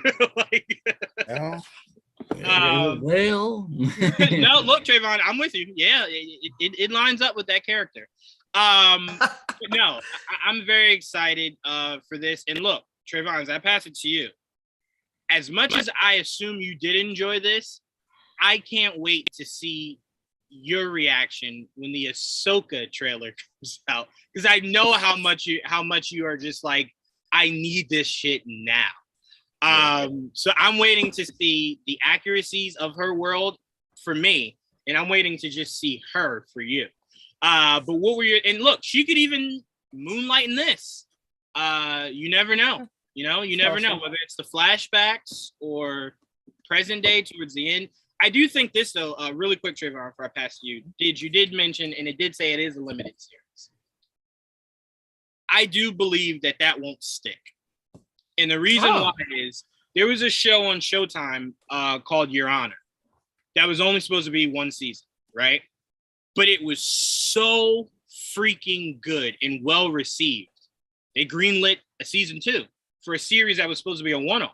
Speaker 2: Well,
Speaker 1: no, look, Trevon, I'm with you. Yeah, it lines up with that character. But no, I'm very excited for this. And look, Trevon, as I pass it to you, as much as I assume you did enjoy this, I can't wait to see your reaction when the Ahsoka trailer comes out, because I know how much you are just like, I need this shit now. So I'm waiting to see the accuracies of her world for me, and I'm waiting to just see her for you. But what were your, and look, she could even moonlight in this. You never know. You never know whether it's the flashbacks or present day towards the end. I do think this though, really quick, Trevon, before I pass to you, you did mention, and it did say it is a limited series. I do believe that won't stick. And the reason why is there was a show on Showtime called Your Honor that was only supposed to be one season, right? But it was so freaking good and well received. They greenlit a season 2 for a series that was supposed to be a one-off.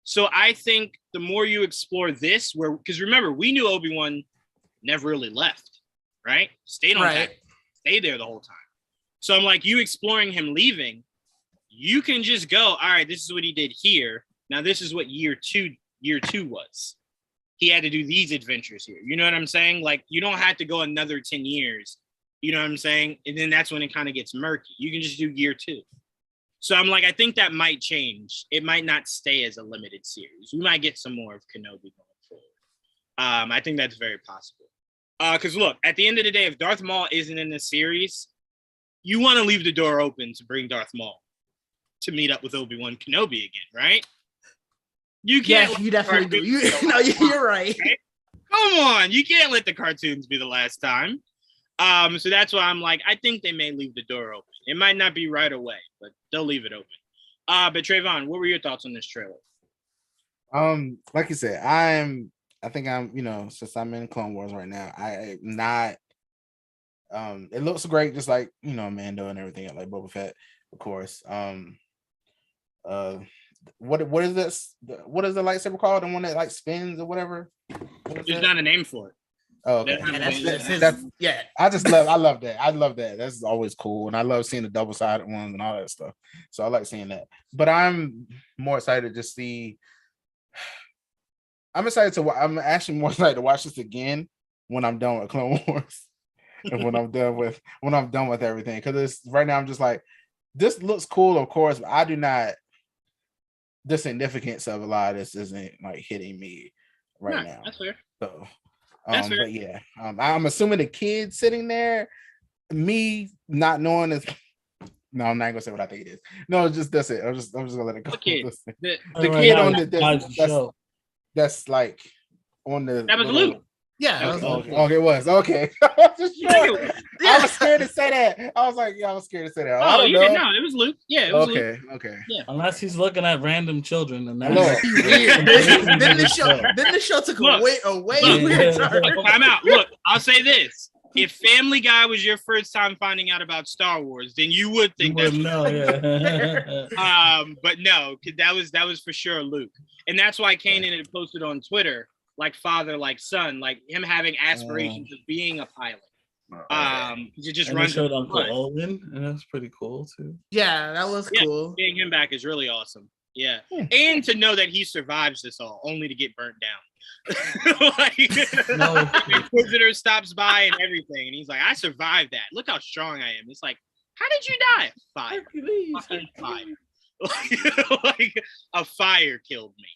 Speaker 1: So I think the more you explore this, because remember, we knew Obi-Wan never really left, right? Stayed on Pack, stayed there the whole time. So I'm like, you exploring him leaving, you can just go, all right, this is what he did here. Now this is what year two was. He had to do these adventures here. You know what I'm saying? Like, you don't have to go another 10 years. You know what I'm saying? And then that's when it kind of gets murky. You can just do year 2. So I'm like, I think that might change. It might not stay as a limited series. We might get some more of Kenobi going forward. I think that's very possible. Because look, at the end of the day, if Darth Maul isn't in the series, you want to leave the door open to bring Darth Maul to meet up with Obi-Wan Kenobi again, right? You can't.
Speaker 4: Yes, you definitely do. You're right.
Speaker 1: Come on, you can't let the cartoons be the last time. So that's why I'm like, I think they may leave the door open. It might not be right away, but they'll leave it open. But Trevon, what were your thoughts on this trailer?
Speaker 3: Like you said, I think I'm, since I'm in Clone Wars right now, I'm not. It looks great, just like Mando and everything, like Boba Fett, of course. What is this? What is the lightsaber called? The one that like spins or whatever?
Speaker 1: There's not a name for it.
Speaker 3: Oh, okay.
Speaker 4: Yeah.
Speaker 3: I love that. I love that. That's always cool. And I love seeing the double-sided ones and all that stuff. So I like seeing that. But I'm more excited to see. I'm actually more excited to watch this again when I'm done with Clone Wars. And when I'm done with everything. Because right now I'm just like, this looks cool, of course, but I do not. The significance of a lot of this isn't like hitting me right now.
Speaker 1: That's fair.
Speaker 3: So,
Speaker 1: that's fair.
Speaker 3: But yeah, I'm assuming the kid sitting there, me not knowing is. No, I'm not gonna say what I think it is. No, that's it. I'm just gonna let it go. The kid on the that's like on the.
Speaker 1: That was Luke.
Speaker 4: Yeah.
Speaker 3: Okay, it was. Okay. I was scared to say that. I was like, I was scared to say that.
Speaker 1: Oh, you didn't know. It was Luke. Yeah, it was Luke.
Speaker 3: Okay.
Speaker 1: Yeah.
Speaker 2: Unless he's looking at random children and
Speaker 4: that's weird. Then the show took a way weird turn.
Speaker 1: I'm out. Look, I'll say this. If Family Guy was your first time finding out about Star Wars, then you would think that.
Speaker 2: No, yeah.
Speaker 1: But no, that was for sure Luke. And that's why Kanan had posted on Twitter, like father, like son, like him having aspirations of being a pilot. You just run.
Speaker 2: Showed Uncle Owen, and that's pretty cool too.
Speaker 4: Yeah, that was cool.
Speaker 1: Getting him back is really awesome. Yeah, and to know that he survives this all, only to get burnt down. Inquisitor stops by and everything, and he's like, "I survived that. Look how strong I am." It's like, how did you die? Fire. Like a fire killed me.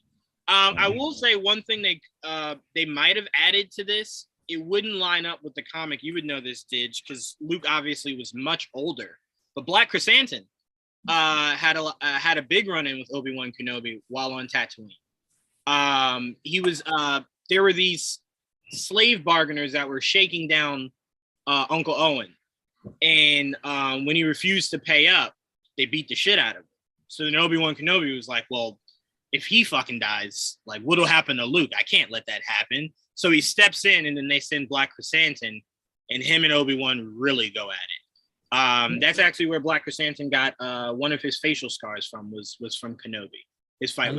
Speaker 1: I will say one thing they might have added to this. It wouldn't line up with the comic. You would know this, Didge, because Luke obviously was much older. But Black Chrysanthemum had a big run-in with Obi-Wan Kenobi while on Tatooine. There were these slave bargainers that were shaking down Uncle Owen. And when he refused to pay up, they beat the shit out of him. So then Obi-Wan Kenobi was like, well, if he fucking dies, like, what'll happen to Luke? I can't let that happen. So he steps in, and then they send Black Chrysanthemum, and him and Obi-Wan really go at it. That's actually where Black Chrysanthemum got one of his facial scars from, was from Kenobi. His fight.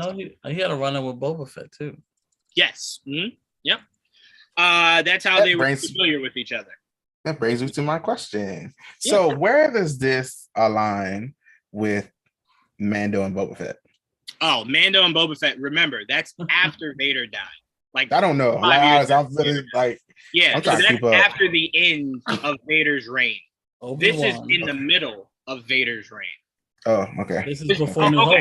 Speaker 2: He had a run-in with Boba Fett, too.
Speaker 1: Yes. Mm-hmm. Yep. That's how they were familiar with each other.
Speaker 3: That brings me to my question. So where does this align with Mando and Boba Fett?
Speaker 1: Oh, Mando and Boba Fett. Remember, that's after Vader died. Like,
Speaker 3: I don't know. I'm literally like,
Speaker 1: so that's after the end of Vader's reign. This is in the middle of Vader's reign.
Speaker 3: Oh, okay.
Speaker 2: This is before New Hope.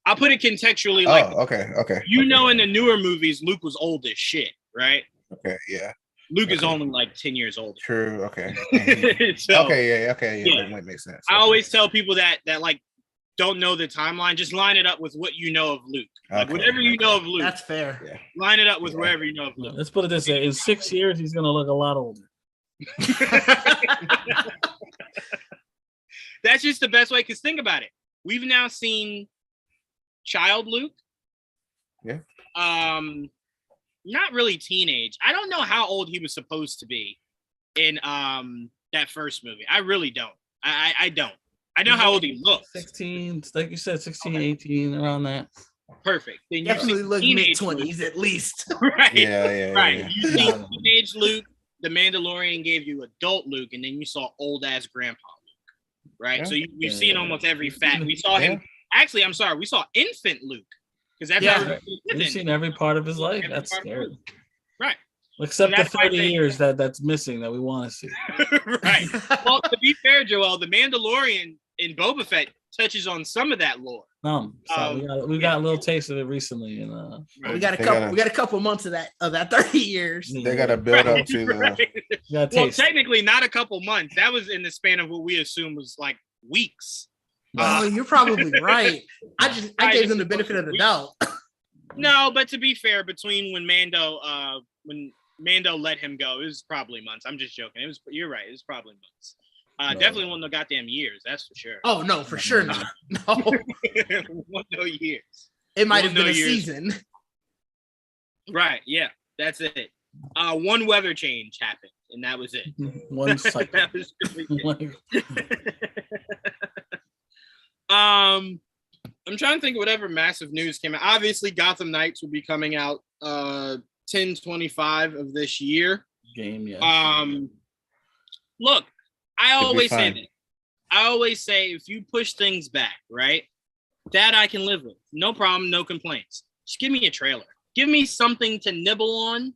Speaker 1: I'll put it contextually.
Speaker 3: Okay.
Speaker 1: In the newer movies, Luke was old as shit, right?
Speaker 3: Okay, yeah.
Speaker 1: Luke is only like 10 years older.
Speaker 3: True. Okay.
Speaker 1: Okay.
Speaker 3: That makes sense.
Speaker 1: I always tell people that like don't know the timeline, just line it up with what you know of Luke. Like whatever you know of Luke.
Speaker 4: That's fair.
Speaker 3: Yeah.
Speaker 1: Line it up with wherever you know of Luke.
Speaker 2: Let's put it this way: in 6 years, he's gonna look a lot older.
Speaker 1: That's just the best way. Because think about it, we've now seen child Luke.
Speaker 3: Yeah.
Speaker 1: Not really teenage. I don't know how old he was supposed to be in that first movie. I really don't. I don't. I know how old he looks.
Speaker 2: 16, like you said, 16, 18, around that.
Speaker 1: Perfect. Then
Speaker 4: definitely look mid-20s at least.
Speaker 1: Right.
Speaker 3: Yeah.
Speaker 1: Right. You see teenage Luke, the Mandalorian gave you adult Luke, and then you saw old-ass grandpa Luke. Right? Yeah. So we've seen almost every fact. We saw him. Actually, I'm sorry. We saw infant Luke. Because that's how
Speaker 2: we've seen every part of his life. That's scary.
Speaker 1: Right.
Speaker 2: Except the 30 years that's missing that we want to see.
Speaker 1: Right. Well, to be fair, Joel, the Mandalorian in Boba Fett touches on some of that lore.
Speaker 2: We got a little taste of it recently, and
Speaker 4: we got a couple months of that 30 years.
Speaker 3: They got to build up to
Speaker 1: well, technically not a couple months. That was in the span of what we assume was like weeks.
Speaker 4: Oh, you're probably right. I gave them the benefit of the doubt.
Speaker 1: No, but to be fair, between when Mando let him go, it was probably months. I'm just joking. You're right. It was probably months. Definitely one of the goddamn years. That's for sure.
Speaker 4: Oh no, for sure not. No,
Speaker 1: no years.
Speaker 4: It might have been a season.
Speaker 1: Right. Yeah. That's it. One weather change happened, and that was it.
Speaker 2: One cycle.
Speaker 1: That was really it. I'm trying to think of whatever massive news came out. Obviously, Gotham Knights will be coming out 10/25 of this year.
Speaker 2: Game, yeah.
Speaker 1: Look, I always say that. I always say if you push things back, right? That I can live with. No problem, no complaints. Just give me a trailer. Give me something to nibble on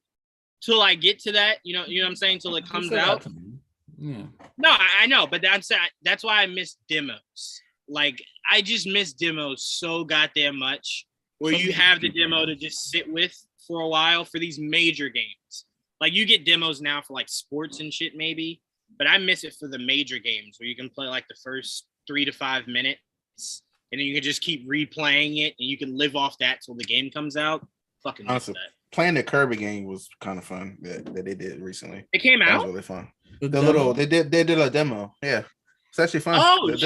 Speaker 1: till I get to that. You know what I'm saying? Till it comes out.
Speaker 2: Yeah.
Speaker 1: No, I know, but that's why I miss demos. Like, I just miss demos so goddamn much, where you have the demo to just sit with for a while for these major games. Like, you get demos now for like sports and shit maybe, but I miss it for the major games where you can play like the first 3 to 5 minutes and then you can just keep replaying it and you can live off that till the game comes out. Fucking miss that.
Speaker 3: Playing the Kirby game was kind of fun that they did recently.
Speaker 1: It came out?
Speaker 3: That was really fun. They did a demo. Yeah. It's actually fun.
Speaker 1: Oh,
Speaker 3: the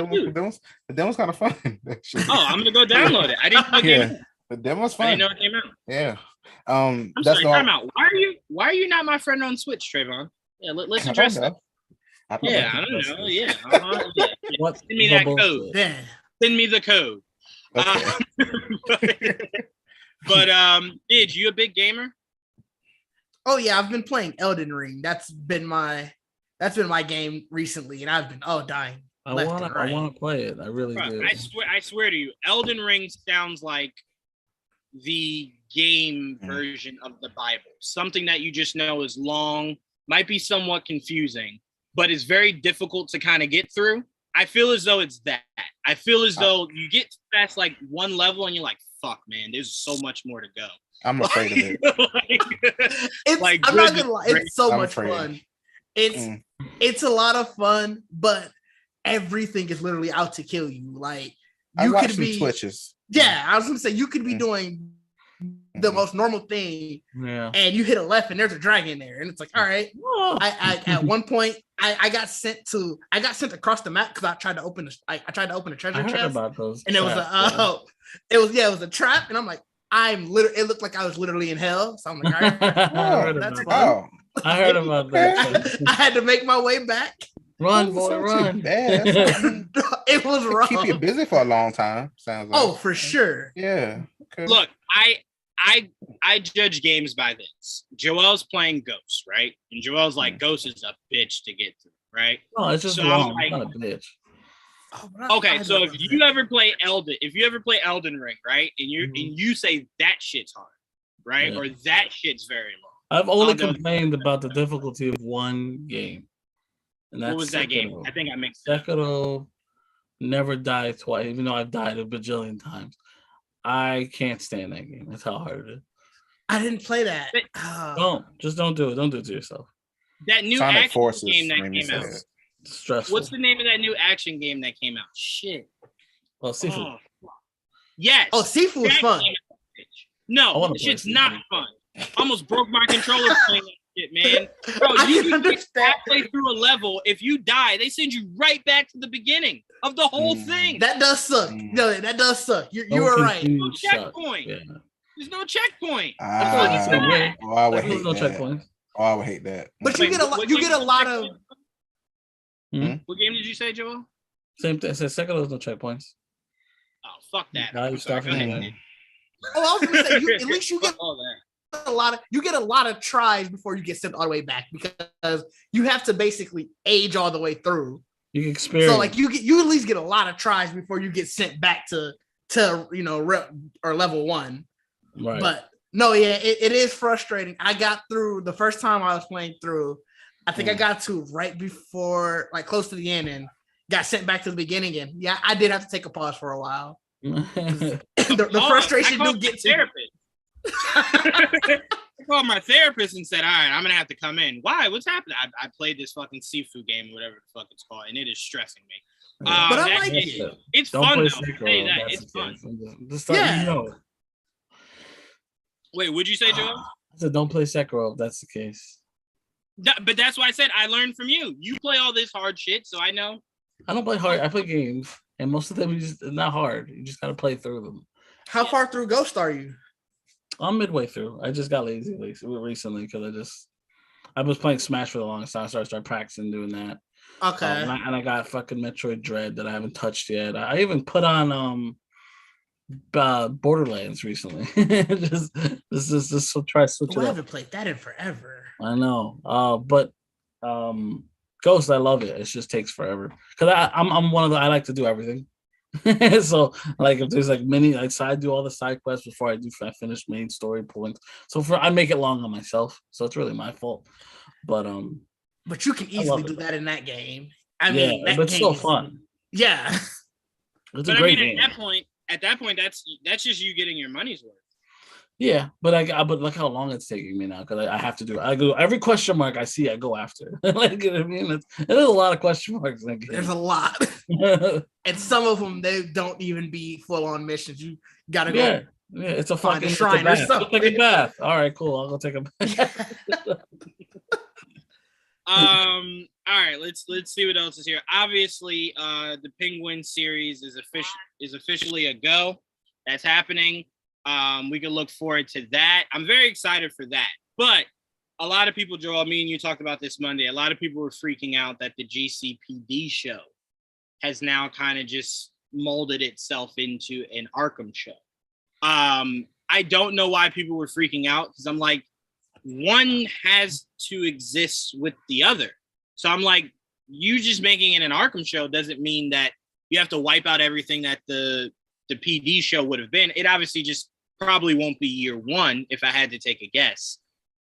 Speaker 3: demo's kind of fun.
Speaker 1: I'm gonna go download it. I didn't know it came out.
Speaker 3: The demo's fun.
Speaker 1: I didn't know it came out.
Speaker 3: Yeah.
Speaker 1: I'm sorry, time out. Why are you not my friend on Switch, Trevon? Yeah, let's address that. I don't know. Yeah. Send me that code.
Speaker 4: Yeah.
Speaker 1: Send me the code.
Speaker 3: Okay.
Speaker 1: But Didge, you a big gamer?
Speaker 4: Oh yeah, I've been playing Elden Ring. That's been my game recently, and I've been dying.
Speaker 2: I want to play it. I really do.
Speaker 1: I swear to you, Elden Ring sounds like the game version of the Bible. Something that you just know is long, might be somewhat confusing, but it's very difficult to kind of get through. I feel as though it's that. I feel as though you get past like one level and you're like, fuck, man, there's so much more to go.
Speaker 3: I'm afraid of it.
Speaker 4: I'm not gonna lie, it's so much
Speaker 3: afraid.
Speaker 4: fun. It's a lot of fun, but everything is literally out to kill you. Like you could be
Speaker 3: twitches.
Speaker 4: Yeah, I was gonna say you could be doing the most normal thing, and you hit a left and there's a dragon there, and it's like, all right. I at one point I got sent across the map because I tried to open a treasure chest,
Speaker 2: about those
Speaker 4: and it was it was a trap, and I'm like, it looked like I was literally in hell, so I'm like, all right, that's fun.
Speaker 2: I heard about that.
Speaker 4: I had to make my way back.
Speaker 2: Run, boy, run.
Speaker 4: It was rough.
Speaker 3: Keep you busy for a long time. Sounds like.
Speaker 4: Oh, for sure.
Speaker 3: Yeah. Okay.
Speaker 1: Look, I judge games by this. Joel's playing Ghost, right? And Joel's like, Ghost is a bitch to get through, right?
Speaker 2: No, it's just long. It's not a bitch.
Speaker 1: Okay, so if you ever play Elden Ring, right, and you say that shit's hard, right, or that shit's very long.
Speaker 2: I've only complained about the difficulty of one game. And that's
Speaker 1: what was that game? I think I mixed
Speaker 2: Sekiro. Never died twice, even though I've died a bajillion times. I can't stand that game. That's how hard it is.
Speaker 4: I didn't play that.
Speaker 2: Don't do it. Don't do it to yourself.
Speaker 1: That new
Speaker 3: Sonic
Speaker 1: action
Speaker 3: Forces
Speaker 1: game that came out.
Speaker 2: Stressful.
Speaker 1: What's the name of that new action game that came out? Shit.
Speaker 2: Well, Sifu.
Speaker 1: Yes.
Speaker 4: Oh, Sifu was fun.
Speaker 1: No, shit's not fun. Almost broke my controller playing that shit, man. Bro, you can understand. Halfway through a level. If you die, they send you right back to the beginning of the whole thing.
Speaker 4: That does suck. No, that does suck. You are right.
Speaker 1: No checkpoint. Yeah. There's no checkpoint.
Speaker 3: I would hate that.
Speaker 2: Checkpoint.
Speaker 3: I would hate that.
Speaker 4: But you get a lot of.
Speaker 1: What game did you say, Joel?
Speaker 2: Same thing. I said second, there's no checkpoints.
Speaker 1: Oh, fuck that.
Speaker 2: I was
Speaker 4: gonna say, at least you get a lot of tries before you get sent all the way back, because you have to basically age all the way through.
Speaker 2: You experience.
Speaker 4: So like you at least get a lot of tries before you get sent back to or level 1.
Speaker 2: Right.
Speaker 4: But no, yeah, it is frustrating. I got through the first time I was playing through. I think I got to right before, like close to the end, and got sent back to the beginning. And yeah, I did have to take a pause for a while. the frustration do get to
Speaker 1: therapist. I called my therapist and said, all right, I'm going to have to come in. Why? What's happening? I played this fucking Sifu game, whatever the fuck it's called, and it is stressing me.
Speaker 4: But I like it.
Speaker 1: It's fun, though. I'll tell you that. It's fun. Wait, what'd you say, Joe?
Speaker 2: I said, don't play Sekiro if that's the case.
Speaker 1: But that's why I said I learned from you. You play all this hard shit, so I know.
Speaker 2: I don't play hard. I play games, and most of them are just not hard. You just got to play through them.
Speaker 4: How far through Ghost are you?
Speaker 2: I'm midway through. I just got lazy recently because I was playing Smash for the longest time, so I started practicing doing that.
Speaker 4: Okay.
Speaker 2: And I got fucking Metroid Dread that I haven't touched yet. I even put on Borderlands recently. just try to switch it up.
Speaker 4: I haven't played that in forever.
Speaker 2: I know. But Ghost, I love it. It just takes forever because I'm one of the I like to do everything. So like if there's like I do all the side quests before I finish main story points. So I make it long on myself. So it's really my fault. But
Speaker 4: you can easily do that in that game. I mean,
Speaker 2: but it's still fun.
Speaker 4: Yeah.
Speaker 2: It's a great game.
Speaker 1: At that point, that's just you getting your money's worth.
Speaker 2: Yeah, but but look how long it's taking me now because I have to do it. I go every question mark I see, I go after. Like, you know what I mean, there's a lot of question marks in that game.
Speaker 4: There's a lot, and some of them they don't even be full on missions. You gotta go.
Speaker 2: Yeah, it's a fucking
Speaker 4: shrine or something.
Speaker 2: Take a bath. All right, cool. I'll go take a bath.
Speaker 1: All right, let's see what else is here. Obviously, the Penguin series is officially a go. That's happening. We can look forward to that. I'm very excited for that. But a lot of people, Joel, me and you talked about this Monday. A lot of people were freaking out that the GCPD show has now kind of just molded itself into an Arkham show. I don't know why people were freaking out because I'm like, one has to exist with the other. So I'm like, you just making it an Arkham show doesn't mean that you have to wipe out everything that the PD show would have been. It obviously just probably won't be year one if I had to take a guess.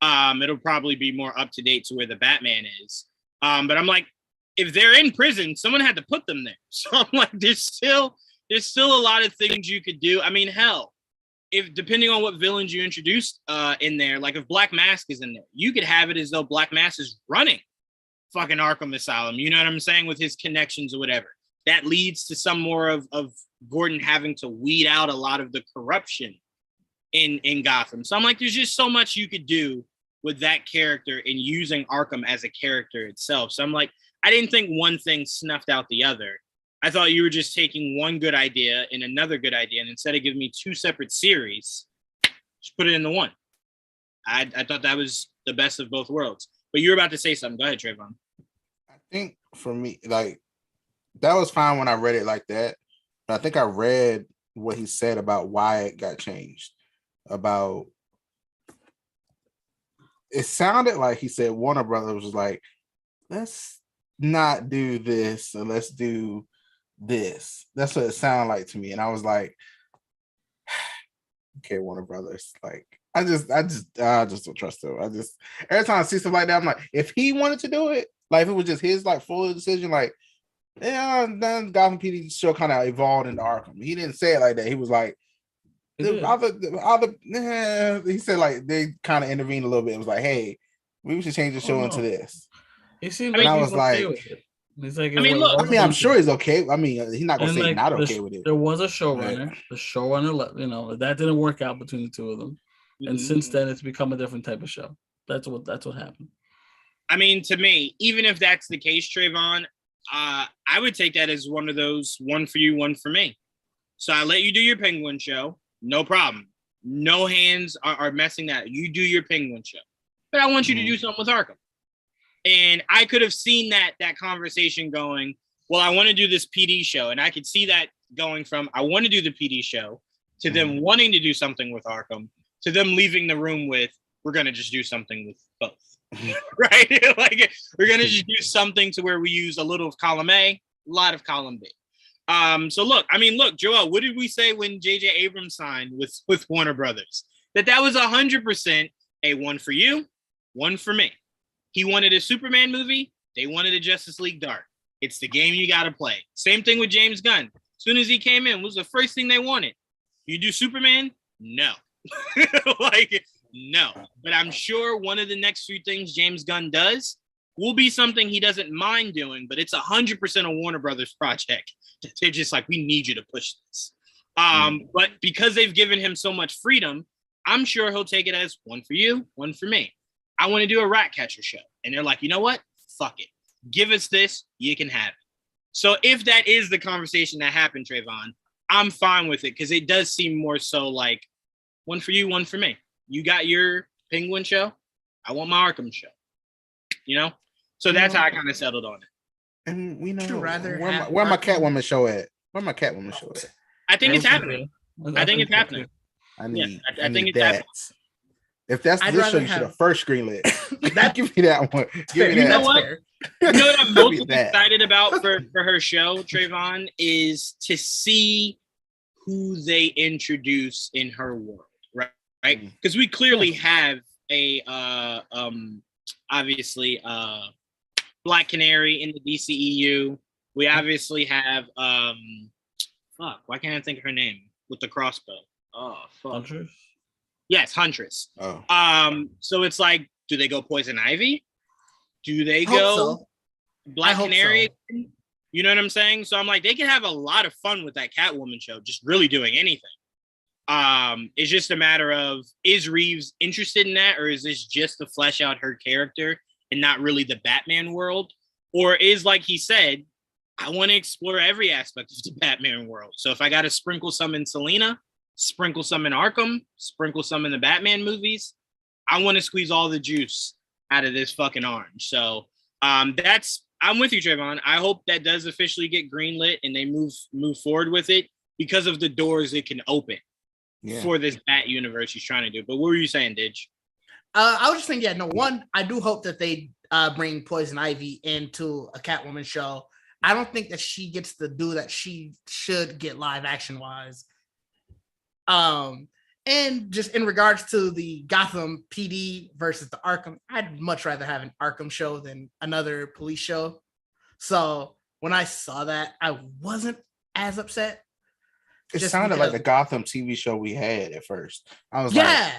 Speaker 1: It'll probably be more up to date to where the Batman is. But I'm like, if they're in prison, someone had to put them there. So I'm like, there's still a lot of things you could do. I mean, hell, if depending on what villains you introduced in there, like if Black Mask is in there, you could have it as though Black Mask is running fucking Arkham Asylum. You know what I'm saying? With his connections or whatever. That leads to some more of Gordon having to weed out a lot of the corruption in Gotham. So I'm like, there's just so much you could do with that character and using Arkham as a character itself. So I'm like, I didn't think one thing snuffed out the other. I thought you were just taking one good idea and another good idea, and instead of giving me two separate series, just put it into one. I thought that was the best of both worlds. But you were about to say something. Go ahead, Trevon.
Speaker 3: I think for me, like, that was fine when I read it like that. But I think I read what he said about why it got changed. About it sounded like he said Warner Brothers was like, let's not do this and let's do this. That's what it sounded like to me. And I was like, okay, Warner Brothers. Like, I just don't trust him. Every time I see something like that, I'm like, if he wanted to do it, like if it was just his like full decision, like, yeah, then Gotham PD show kind of evolved into Arkham. He didn't say it like that. He was like, he said like they kind of intervened a little bit. It was like, hey, we should change the show into this.
Speaker 2: It seemed
Speaker 3: and
Speaker 2: like
Speaker 3: I was like,
Speaker 2: it's like,
Speaker 1: I mean, look,
Speaker 3: I'm sure he's okay. I mean, he's not gonna say
Speaker 2: like,
Speaker 3: not okay with it.
Speaker 2: There was a showrunner. The showrunner, you know, that didn't work out between the two of them. And since then, it's become a different type of show. That's what happened.
Speaker 1: I mean, to me, even if that's the case, Trevon, I would take that as one of those one for you, one for me. So I let you do your Penguin show, no problem. No hands are messing that. You do your Penguin show, but I want you to do something with Arkham. And I could have seen that conversation going, well, I want to do this PD show, and I could see that going from I want to do the PD show to them wanting to do something with Arkham to them leaving the room with we're going to just do something with both. Right? Like we're gonna just do something to where we use a little of column A, a lot of column B. So look, Joel, what did we say when J.J. Abrams signed with Warner Brothers? That was 100% a one for you, one for me. He wanted a Superman movie, they wanted a Justice League Dark. It's the game you gotta play. Same thing with James Gunn. As soon as he came in, what was the first thing they wanted? You do Superman? No. No, but I'm sure one of the next few things James Gunn does will be something he doesn't mind doing, but it's 100% a Warner Brothers project. They're just like, we need you to push this. But because they've given him so much freedom, I'm sure he'll take it as one for you, one for me. I want to do a Ratcatcher show. And they're like, you know what? Fuck it. Give us this. You can have it. So if that is the conversation that happened, Trevon, I'm fine with it because it does seem more so like one for you, one for me. You got your Penguin show. I want my Arkham show. You know? So that's how I kind of settled on it.
Speaker 3: And we know
Speaker 4: where
Speaker 3: my Catwoman show at? Where my Catwoman show at?
Speaker 1: I think it's happening. I think it's happening.
Speaker 3: I think
Speaker 1: it's
Speaker 3: that.
Speaker 1: happening.
Speaker 3: If that's this show, you should have first greenlit. Give me that one. Give me that.
Speaker 1: You know what? You know what I'm most excited about for her show, Trevon, is to see who they introduce in her world. Right, because we clearly have a obviously Black Canary in the DCEU. We obviously have why can't I think of her name with the crossbow? Oh fuck.
Speaker 2: Huntress?
Speaker 1: Yes, Huntress.
Speaker 3: Oh.
Speaker 1: So it's like, do they go Poison Ivy? Do they go Black Canary? So. You know what I'm saying? So I'm like, they can have a lot of fun with that Catwoman show, just really doing anything. It's just a matter of, is Reeves interested in that, or is this just to flesh out her character and not really the Batman world? Or is, like he said, I want to explore every aspect of the Batman world. So if I got to sprinkle some in Selina, sprinkle some in Arkham, sprinkle some in the Batman movies, I want to squeeze all the juice out of this fucking orange. So I'm with you, Trevon. I hope that does officially get greenlit and they move forward with it because of the doors it can open. Yeah. For this Bat universe he's trying to do. But what were you saying, Didge?
Speaker 4: I was just thinking, one, I do hope that they bring Poison Ivy into a Catwoman show. I don't think that she gets the due that she should get live action wise. And just in regards to the Gotham PD versus the Arkham, I'd much rather have an Arkham show than another police show. So when I saw that, I wasn't as upset.
Speaker 3: It
Speaker 4: just
Speaker 3: sounded like
Speaker 4: because-
Speaker 3: the Gotham TV show we had at first. I was
Speaker 4: yeah,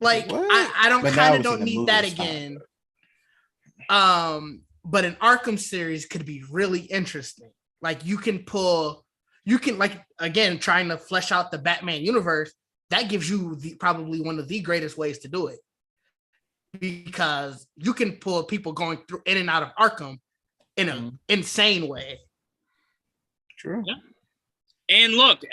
Speaker 3: like, what?
Speaker 4: I don't
Speaker 3: But now
Speaker 4: kind of
Speaker 3: it's in
Speaker 4: don't
Speaker 3: the
Speaker 4: need
Speaker 3: movie
Speaker 4: that
Speaker 3: style.
Speaker 4: again. But an Arkham series could be really interesting. Like you can like again trying to flesh out the Batman universe. That gives you probably one of the greatest ways to do it, because you can pull people going through in and out of Arkham in an insane way.
Speaker 3: True.
Speaker 1: Yeah. And look,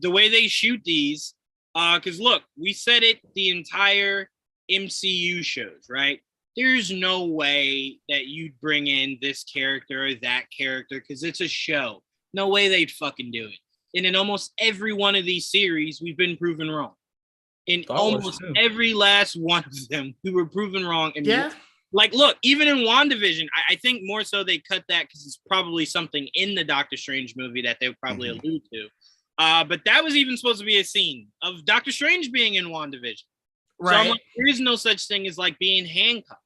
Speaker 1: the way they shoot these, because look, we said it the entire MCU shows, right? There's no way that you'd bring in this character or that character because it's a show. No way they'd fucking do it. And in almost every one of these series, we've been proven wrong. In almost every last one of them, we were proven wrong. And like, look, even in WandaVision, I think more so they cut that because it's probably something in the Doctor Strange movie that they would probably allude to. But that was even supposed to be a scene of Doctor Strange being in WandaVision. Right. So I'm like, there is no such thing as like being handcuffed.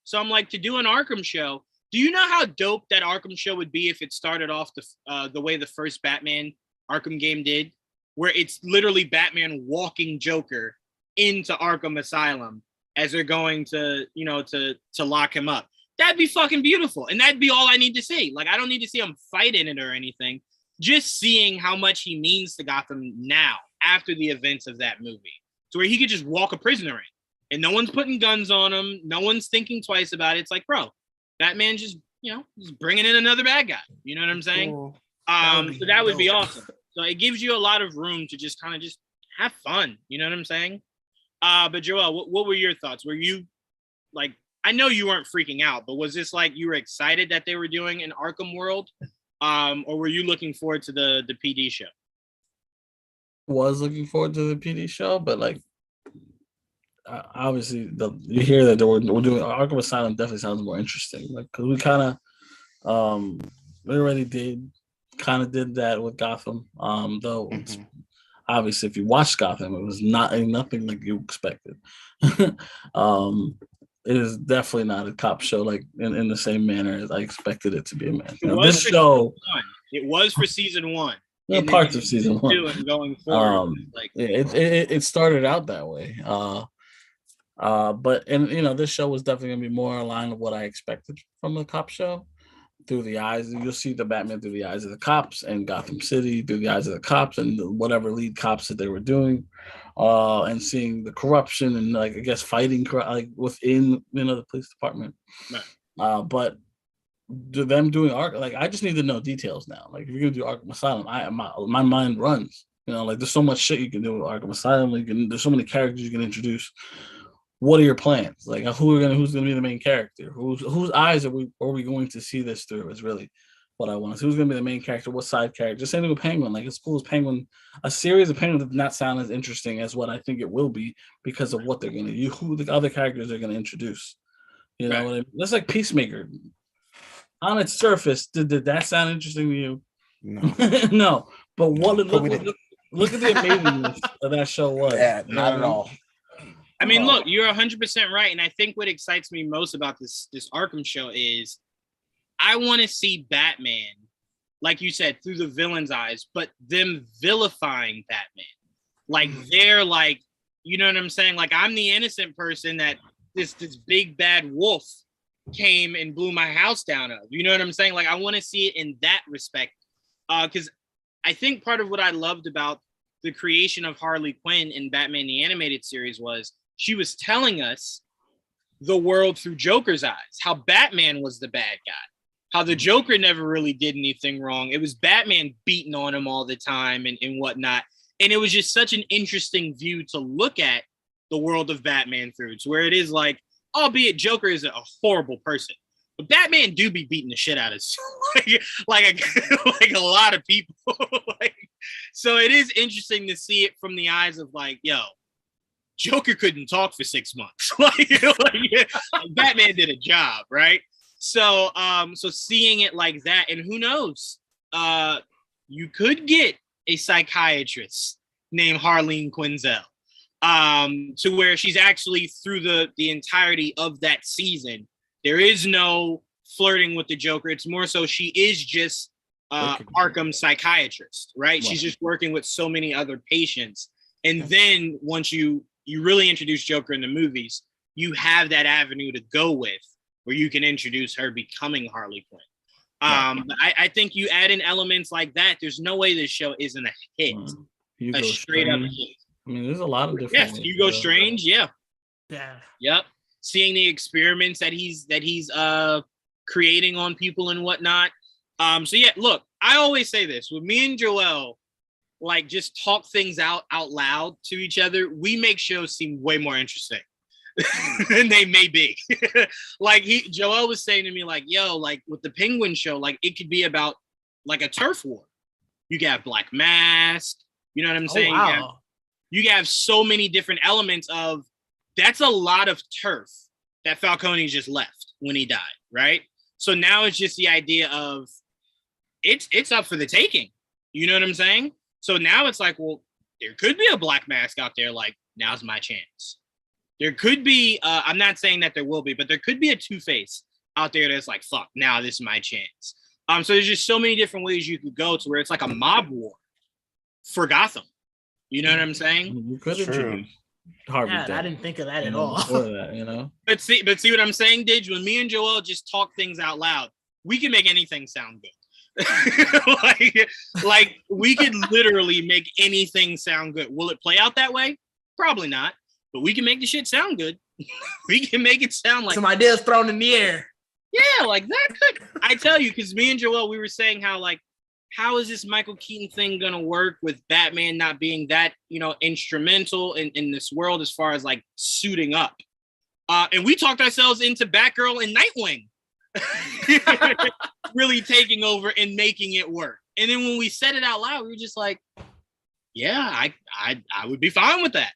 Speaker 1: So I'm like, to do an Arkham show, do you know how dope that Arkham show would be if it started off the way the first Batman Arkham game did, where it's literally Batman walking Joker into Arkham Asylum as they're going to, you know, to lock him up. That'd be fucking beautiful. And that'd be all I need to see. Like, I don't need to see him fight in it or anything. Just seeing how much he means to Gotham now after the events of that movie, to where he could just walk a prisoner in. And no one's putting guns on him. No one's thinking twice about it. It's like, bro, Batman just, you know, just bringing in another bad guy. You know what I'm saying?
Speaker 3: Cool.
Speaker 1: So that would be awesome. So it gives you a lot of room to just kind of just have fun. You know what I'm saying? But Joel, what were your thoughts? Were you like, I know you weren't freaking out, but was this like you were excited that they were doing an Arkham world? Or were you looking forward to the PD show?
Speaker 2: Was looking forward to the PD show, but like, obviously, you hear that we're doing Arkham Asylum definitely sounds more interesting. Like, because we kind of, we already did that with Gotham. Though it's, obviously, if you watched Gotham, it was nothing like you expected. It is definitely not a cop show like in the same manner as I expected it to be. This show,
Speaker 1: it was for season 1.
Speaker 2: Yeah, parts of season 1
Speaker 1: and going forward.
Speaker 2: It started out that way. But you know, this show was definitely gonna be more aligned with what I expected from a cop show. Through the eyes, you'll see the Batman through the eyes of the cops, and Gotham City through the eyes of the cops, and whatever lead cops that they were doing, and seeing the corruption and like I guess fighting like within the police department. Right. But them doing Arkham, like I just need to know details now. Like if you're gonna do Arkham Asylum, my mind runs. Like there's so much shit you can do with Arkham Asylum. There's so many characters you can introduce. What are your plans? Like who's gonna be the main character? Whose eyes are we going to see this through? Is really what I want to see. Who's gonna be the main character? What side character? Same thing with Penguin. Like as cool as Penguin, a series of Penguin does not sound as interesting as what I think it will be because of what they're gonna do, who the other characters are gonna introduce. You know what I mean? That's like Peacemaker. On its surface, did that sound interesting to you?
Speaker 3: No.
Speaker 2: No. But look at the amazingness of that show was.
Speaker 3: Yeah, not at all.
Speaker 1: I mean, look, you're 100% right. And I think what excites me most about this Arkham show is I want to see Batman, like you said, through the villain's eyes, but them vilifying Batman. Like they're like, you know what I'm saying? Like I'm the innocent person that this big bad wolf came and blew my house down of. You know what I'm saying? Like I want to see it in that respect. Because I think part of what I loved about the creation of Harley Quinn in Batman the Animated Series was she was telling us the world through Joker's eyes, how Batman was the bad guy, how the Joker never really did anything wrong. It was Batman beating on him all the time and whatnot. And it was just such an interesting view to look at the world of Batman through, to where it is like, albeit Joker is a horrible person, but Batman do be beating the shit out of like a lot of people. So it is interesting to see it from the eyes of like, yo, Joker couldn't talk for 6 months. Batman did a job, right? So so seeing it like that, and who knows, you could get a psychiatrist named Harleen Quinzel, to where she's actually through the entirety of that season. There is no flirting with the Joker. It's more so she is just Arkham psychiatrist, right? She's just working with so many other patients. And then once you really introduce Joker in the movies, you have that avenue to go with where you can introduce her becoming Harley Quinn. I think you add in elements like that, there's no way this show isn't a hit. A straight up hit.
Speaker 2: I mean, there's a lot of different.
Speaker 1: Yes, Hugo Strange, yeah.
Speaker 4: Yep.
Speaker 1: Seeing the experiments that he's creating on people and whatnot. So yeah, look, I always say this with me and Joel, like just talk things out loud to each other. We make shows seem way more interesting than they may be. Like Joel was saying to me, like, yo, like with the Penguin show, like it could be about like a turf war. You got Black Mask, you know what I'm saying?
Speaker 4: Wow.
Speaker 1: You have so many different elements of that's a lot of turf that Falcone just left when he died, right? So now it's just the idea of it's up for the taking. You know what I'm saying? So now it's like, well, there could be a Black Mask out there. Like, now's my chance. There could be, I'm not saying that there will be, but there could be a Two-Face out there that's like, fuck, now this is my chance. So there's just so many different ways you could go to where it's like a mob war for Gotham. You know what I'm saying?
Speaker 2: You could introduce Harvey Dent.
Speaker 4: I didn't think of that at all.
Speaker 2: That, you know?
Speaker 1: But see what I'm saying, Didge? When me and Joel just talk things out loud, we can make anything sound good. like we could literally make anything sound good. Will it play out that way? Probably not. But we can make the shit sound good. We can make it sound like
Speaker 4: some ideas thrown in the air.
Speaker 1: Yeah, like that could. I tell you, because me and Joel, we were saying how is this Michael Keaton thing gonna work with Batman not being that, instrumental in this world as far as like suiting up? And we talked ourselves into Batgirl and Nightwing really taking over and making it work. And then when we said it out loud, we were just like, yeah, I would be fine with that,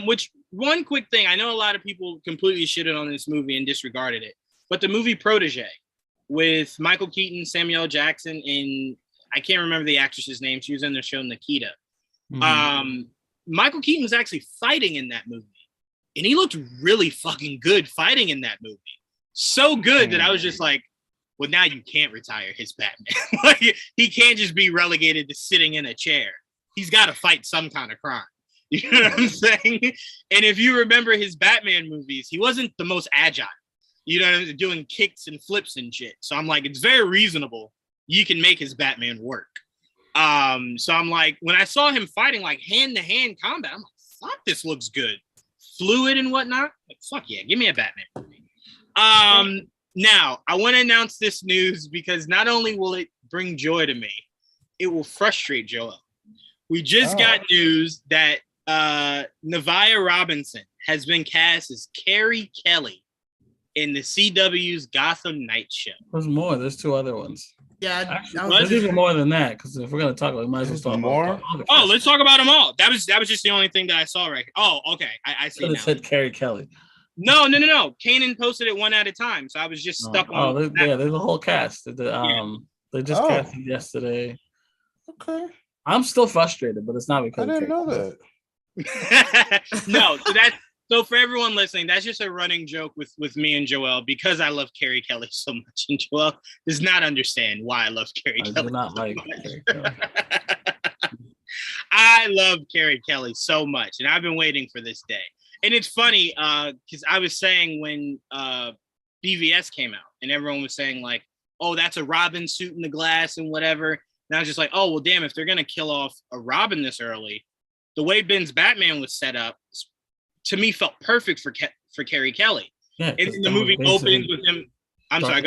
Speaker 1: Which one quick thing, I know a lot of people completely shitted on this movie and disregarded it, but the movie Protege with Michael Keaton, Samuel Jackson, and I can't remember the actress's name. She was in the show Nikita. Mm-hmm. Michael Keaton was actually fighting in that movie, and he looked really fucking good fighting in that movie. So good that I was just like, well, now you can't retire his Batman. Like, he can't just be relegated to sitting in a chair. He's got to fight some kind of crime. You know what I'm saying? And if you remember his Batman movies, he wasn't the most agile. Doing kicks and flips and shit. So I'm like, it's very reasonable. You can make his Batman work. So I'm like, when I saw him fighting like hand-to-hand combat, I'm like, fuck, this looks good. Fluid and whatnot. Like, fuck yeah, give me a Batman movie. Now, I want to announce this news because not only will it bring joy to me, it will frustrate Joel. We just got news that Nevaeh Robinson has been cast as Carrie Kelly in the CW's Gotham Knights show.
Speaker 2: There's more. There's two other ones.
Speaker 4: Yeah,
Speaker 2: actually, there's even more than that. Because if we're gonna talk, we might as well talk
Speaker 3: more.
Speaker 1: Let's talk about them all. That was just the only thing that I saw right here. Oh, okay. I see now.
Speaker 2: It said Carrie Kelly.
Speaker 1: No. Kanan posted it one at a time, so I was just stuck on.
Speaker 2: There's a whole cast. They just casted yesterday.
Speaker 3: Okay.
Speaker 2: I'm still frustrated, but it's not because
Speaker 3: I didn't know that.
Speaker 1: No, so for everyone listening, that's just a running joke with me and Joel because I love Carrie Kelly so much, and Joel does not understand why I love Carrie Kelly.
Speaker 2: Do not like Carrie Kelly.
Speaker 1: I love Carrie Kelly so much, and I've been waiting for this day. And it's funny because I was saying when BVS came out, and everyone was saying like, "Oh, that's a Robin suit in the glass and whatever." And I was just like, "Oh, well, damn! If they're gonna kill off a Robin this early, the way Ben's Batman was set up." To me, felt perfect for Carrie Kelly. Yeah, and the movie opens with him. I'm sorry.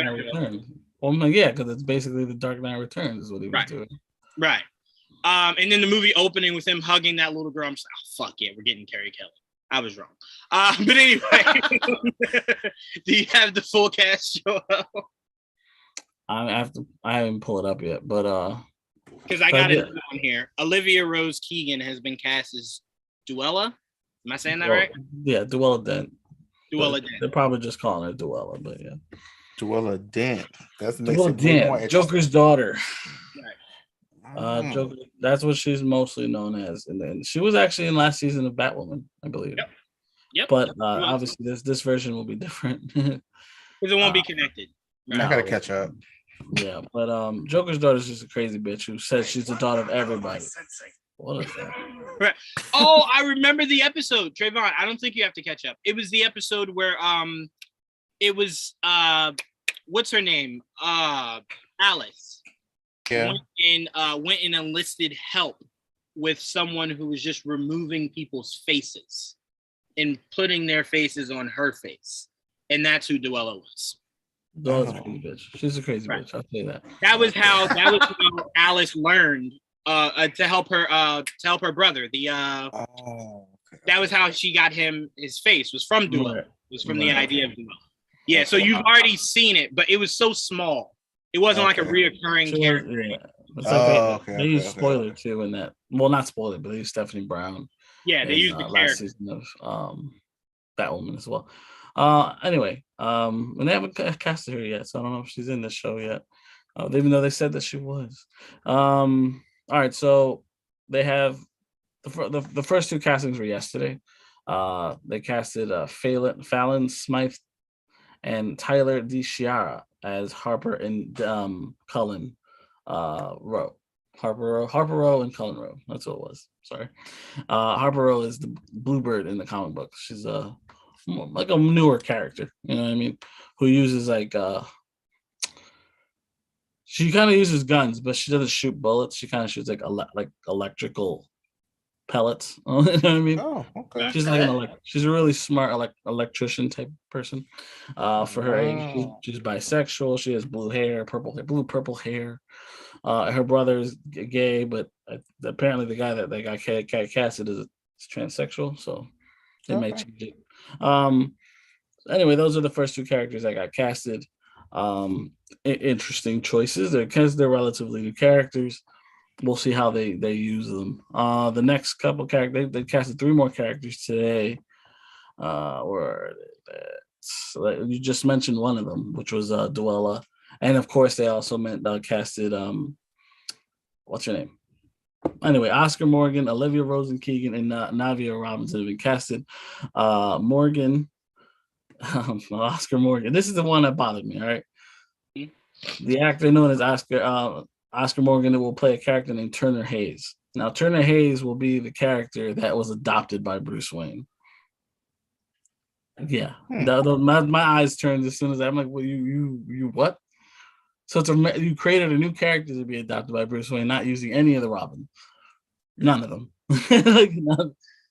Speaker 2: Well, yeah, because it's basically the Dark Knight Returns is what he was doing.
Speaker 1: Right. And then the movie opening with him hugging that little girl. I'm just like, oh, fuck yeah, we're getting Carrie Kelly. I was wrong. But anyway, do you have the full cast, Joel?
Speaker 2: I haven't pulled it up yet, but
Speaker 1: because I got it on here. Olivia Rose Keegan has been cast as Duella. Am I saying that right?
Speaker 2: Yeah, Duella Dent.
Speaker 1: Duella Dent.
Speaker 2: They're probably just calling her Duella, but yeah.
Speaker 3: Duella Dent. That's
Speaker 2: Duella Dent, Joker's daughter. Right. Joker. That's what she's mostly known as, and then she was actually in last season of Batwoman, I believe.
Speaker 1: Yep.
Speaker 2: But obviously, this version will be different
Speaker 1: because it won't be connected.
Speaker 3: Right? I gotta catch up.
Speaker 2: Yeah, but Joker's daughter is just a crazy bitch who says she's the daughter of everybody. What is that?
Speaker 1: Right. Oh, I remember the episode, Trevon. I don't think you have to catch up. It was the episode where it was what's her name? Alice.
Speaker 3: Yeah.
Speaker 1: Went and enlisted help with someone who was just removing people's faces and putting their faces on her face. And that's who Duella was.
Speaker 2: Duella's a crazy bitch. She's a crazy bitch. I'll say that.
Speaker 1: That was how Alice learned to help her brother. That was how she got him his face, was from Duella. It was from the idea of Duella. Yeah, so you've already seen it, but it was so small. It wasn't like a reoccurring character.
Speaker 2: Yeah. It's like they used spoiler too in that. Well, not spoiler, but they used Stephanie Brown.
Speaker 1: Yeah, they used the
Speaker 2: last season of Batwoman as well. Anyway, and they haven't casted her yet, so I don't know if she's in this show yet. Even though they said that she was. All right, so they have the first two castings were yesterday. They casted Fallon Smythe and Tyler DeShiara as Harper and Cullen Rowe. Harper Rowe and Cullen Rowe. That's what it was. Sorry. Harper Rowe is the Bluebird in the comic book. She's like a newer character, you know what I mean? Who uses she kind of uses guns, but she doesn't shoot bullets. She kind of shoots like electrical pellets. You know what I mean?
Speaker 3: Oh, okay.
Speaker 2: She's she's a really smart electrician type person. For her age, she's bisexual. She has blue purple hair. Her brother is gay, but apparently the guy that got casted is transsexual, so they might change it. Anyway, those are the first two characters that got casted. Interesting choices because they're relatively new characters. We'll see how they use them. The next couple characters, they casted 3 more characters today. You just mentioned one of them, which was Duella, and of course they also casted what's her name? Anyway, Oscar Morgan, Olivia Rosen-Keegan, and Navia Robinson have been casted. Morgan, Oscar Morgan. This is the one that bothered me. All right, the actor known as Oscar Morgan will play a character named Turner Hayes. Now, Turner Hayes will be the character that was adopted by Bruce Wayne. Yeah, my eyes turned as soon as I'm like, well, you what? So you created a new character to be adopted by Bruce Wayne, not using any of the Robin, none of them.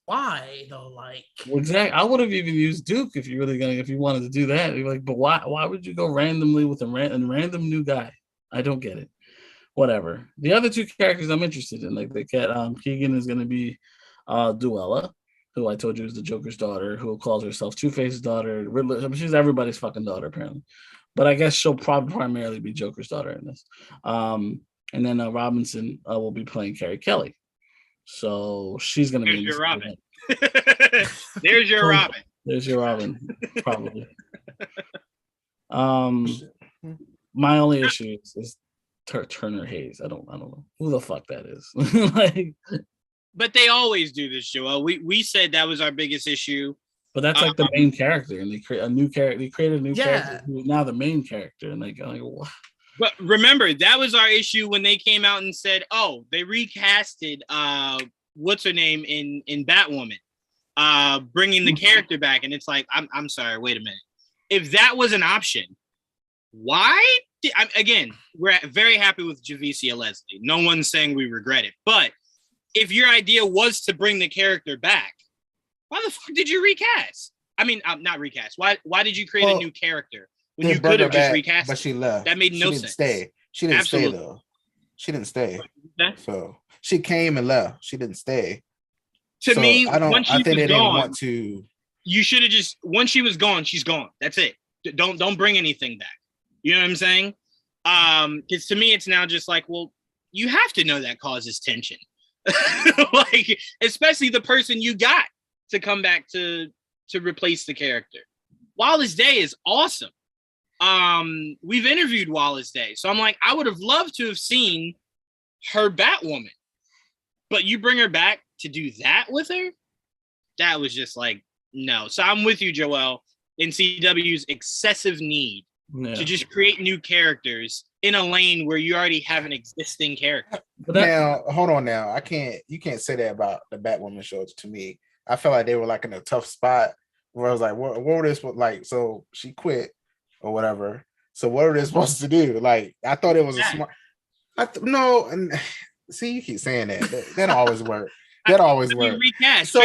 Speaker 4: Why though? Like,
Speaker 2: well, exactly. I would have even used Duke if you wanted to do that. You're like, but why would you go randomly with a random new guy? I don't get it. Whatever. The other two characters I'm interested in, like the cat, Keegan is going to be Duella, who I told you is the Joker's daughter, who calls herself Two-Face's daughter. She's everybody's fucking daughter, apparently. But I guess she'll probably primarily be Joker's daughter in this. And then Robinson will be playing Carrie Kelly. So she's going to be...
Speaker 1: There's your Robin. There's your Robin.
Speaker 2: There's your Robin, probably. My only issue is Turner Hayes. I don't know who the fuck that is.
Speaker 1: But they always do this, Joel. We said that was our biggest issue.
Speaker 2: But that's like the main character, and they create a new character. They created a new character who's now the main character, and like what?
Speaker 1: But remember, that was our issue when they came out and said, "Oh, they recasted what's her name in Batwoman, bringing the character back." And it's like, I'm sorry, wait a minute. If that was an option, why? Again, we're very happy with Javicia Leslie. No one's saying we regret it, but if your idea was to bring the character back, why the fuck did you recast? I mean, not recast. Why did you create a new character when you could have just recast?
Speaker 3: But she left.
Speaker 1: That made no sense.
Speaker 3: She didn't stay though. She didn't stay. So she came and left. She didn't stay.
Speaker 1: To me,
Speaker 3: I think they didn't want to.
Speaker 1: You should have just once she was gone, she's gone. That's it. Don't bring anything back. You know what I'm saying? Because to me, it's now just like, well, you have to know that causes tension. Like, especially the person you got to come back to replace the character. Wallace Day is awesome. We've interviewed Wallace Day, so I'm like, I would have loved to have seen her Batwoman, but you bring her back to do that with her? That was just like, no. So I'm with you, Joel, in CW's excessive need to just create new characters in a lane where you already have an existing character.
Speaker 3: Now, hold on. Now, you can't say that about the Batwoman shows. To me, I felt like they were like in a tough spot where I was like, what were they supposed like? So she quit or whatever. So what are they supposed to do? Like, I thought it was a smart. No, and see, you keep saying that. That always work. That always works.
Speaker 1: Recast.
Speaker 3: So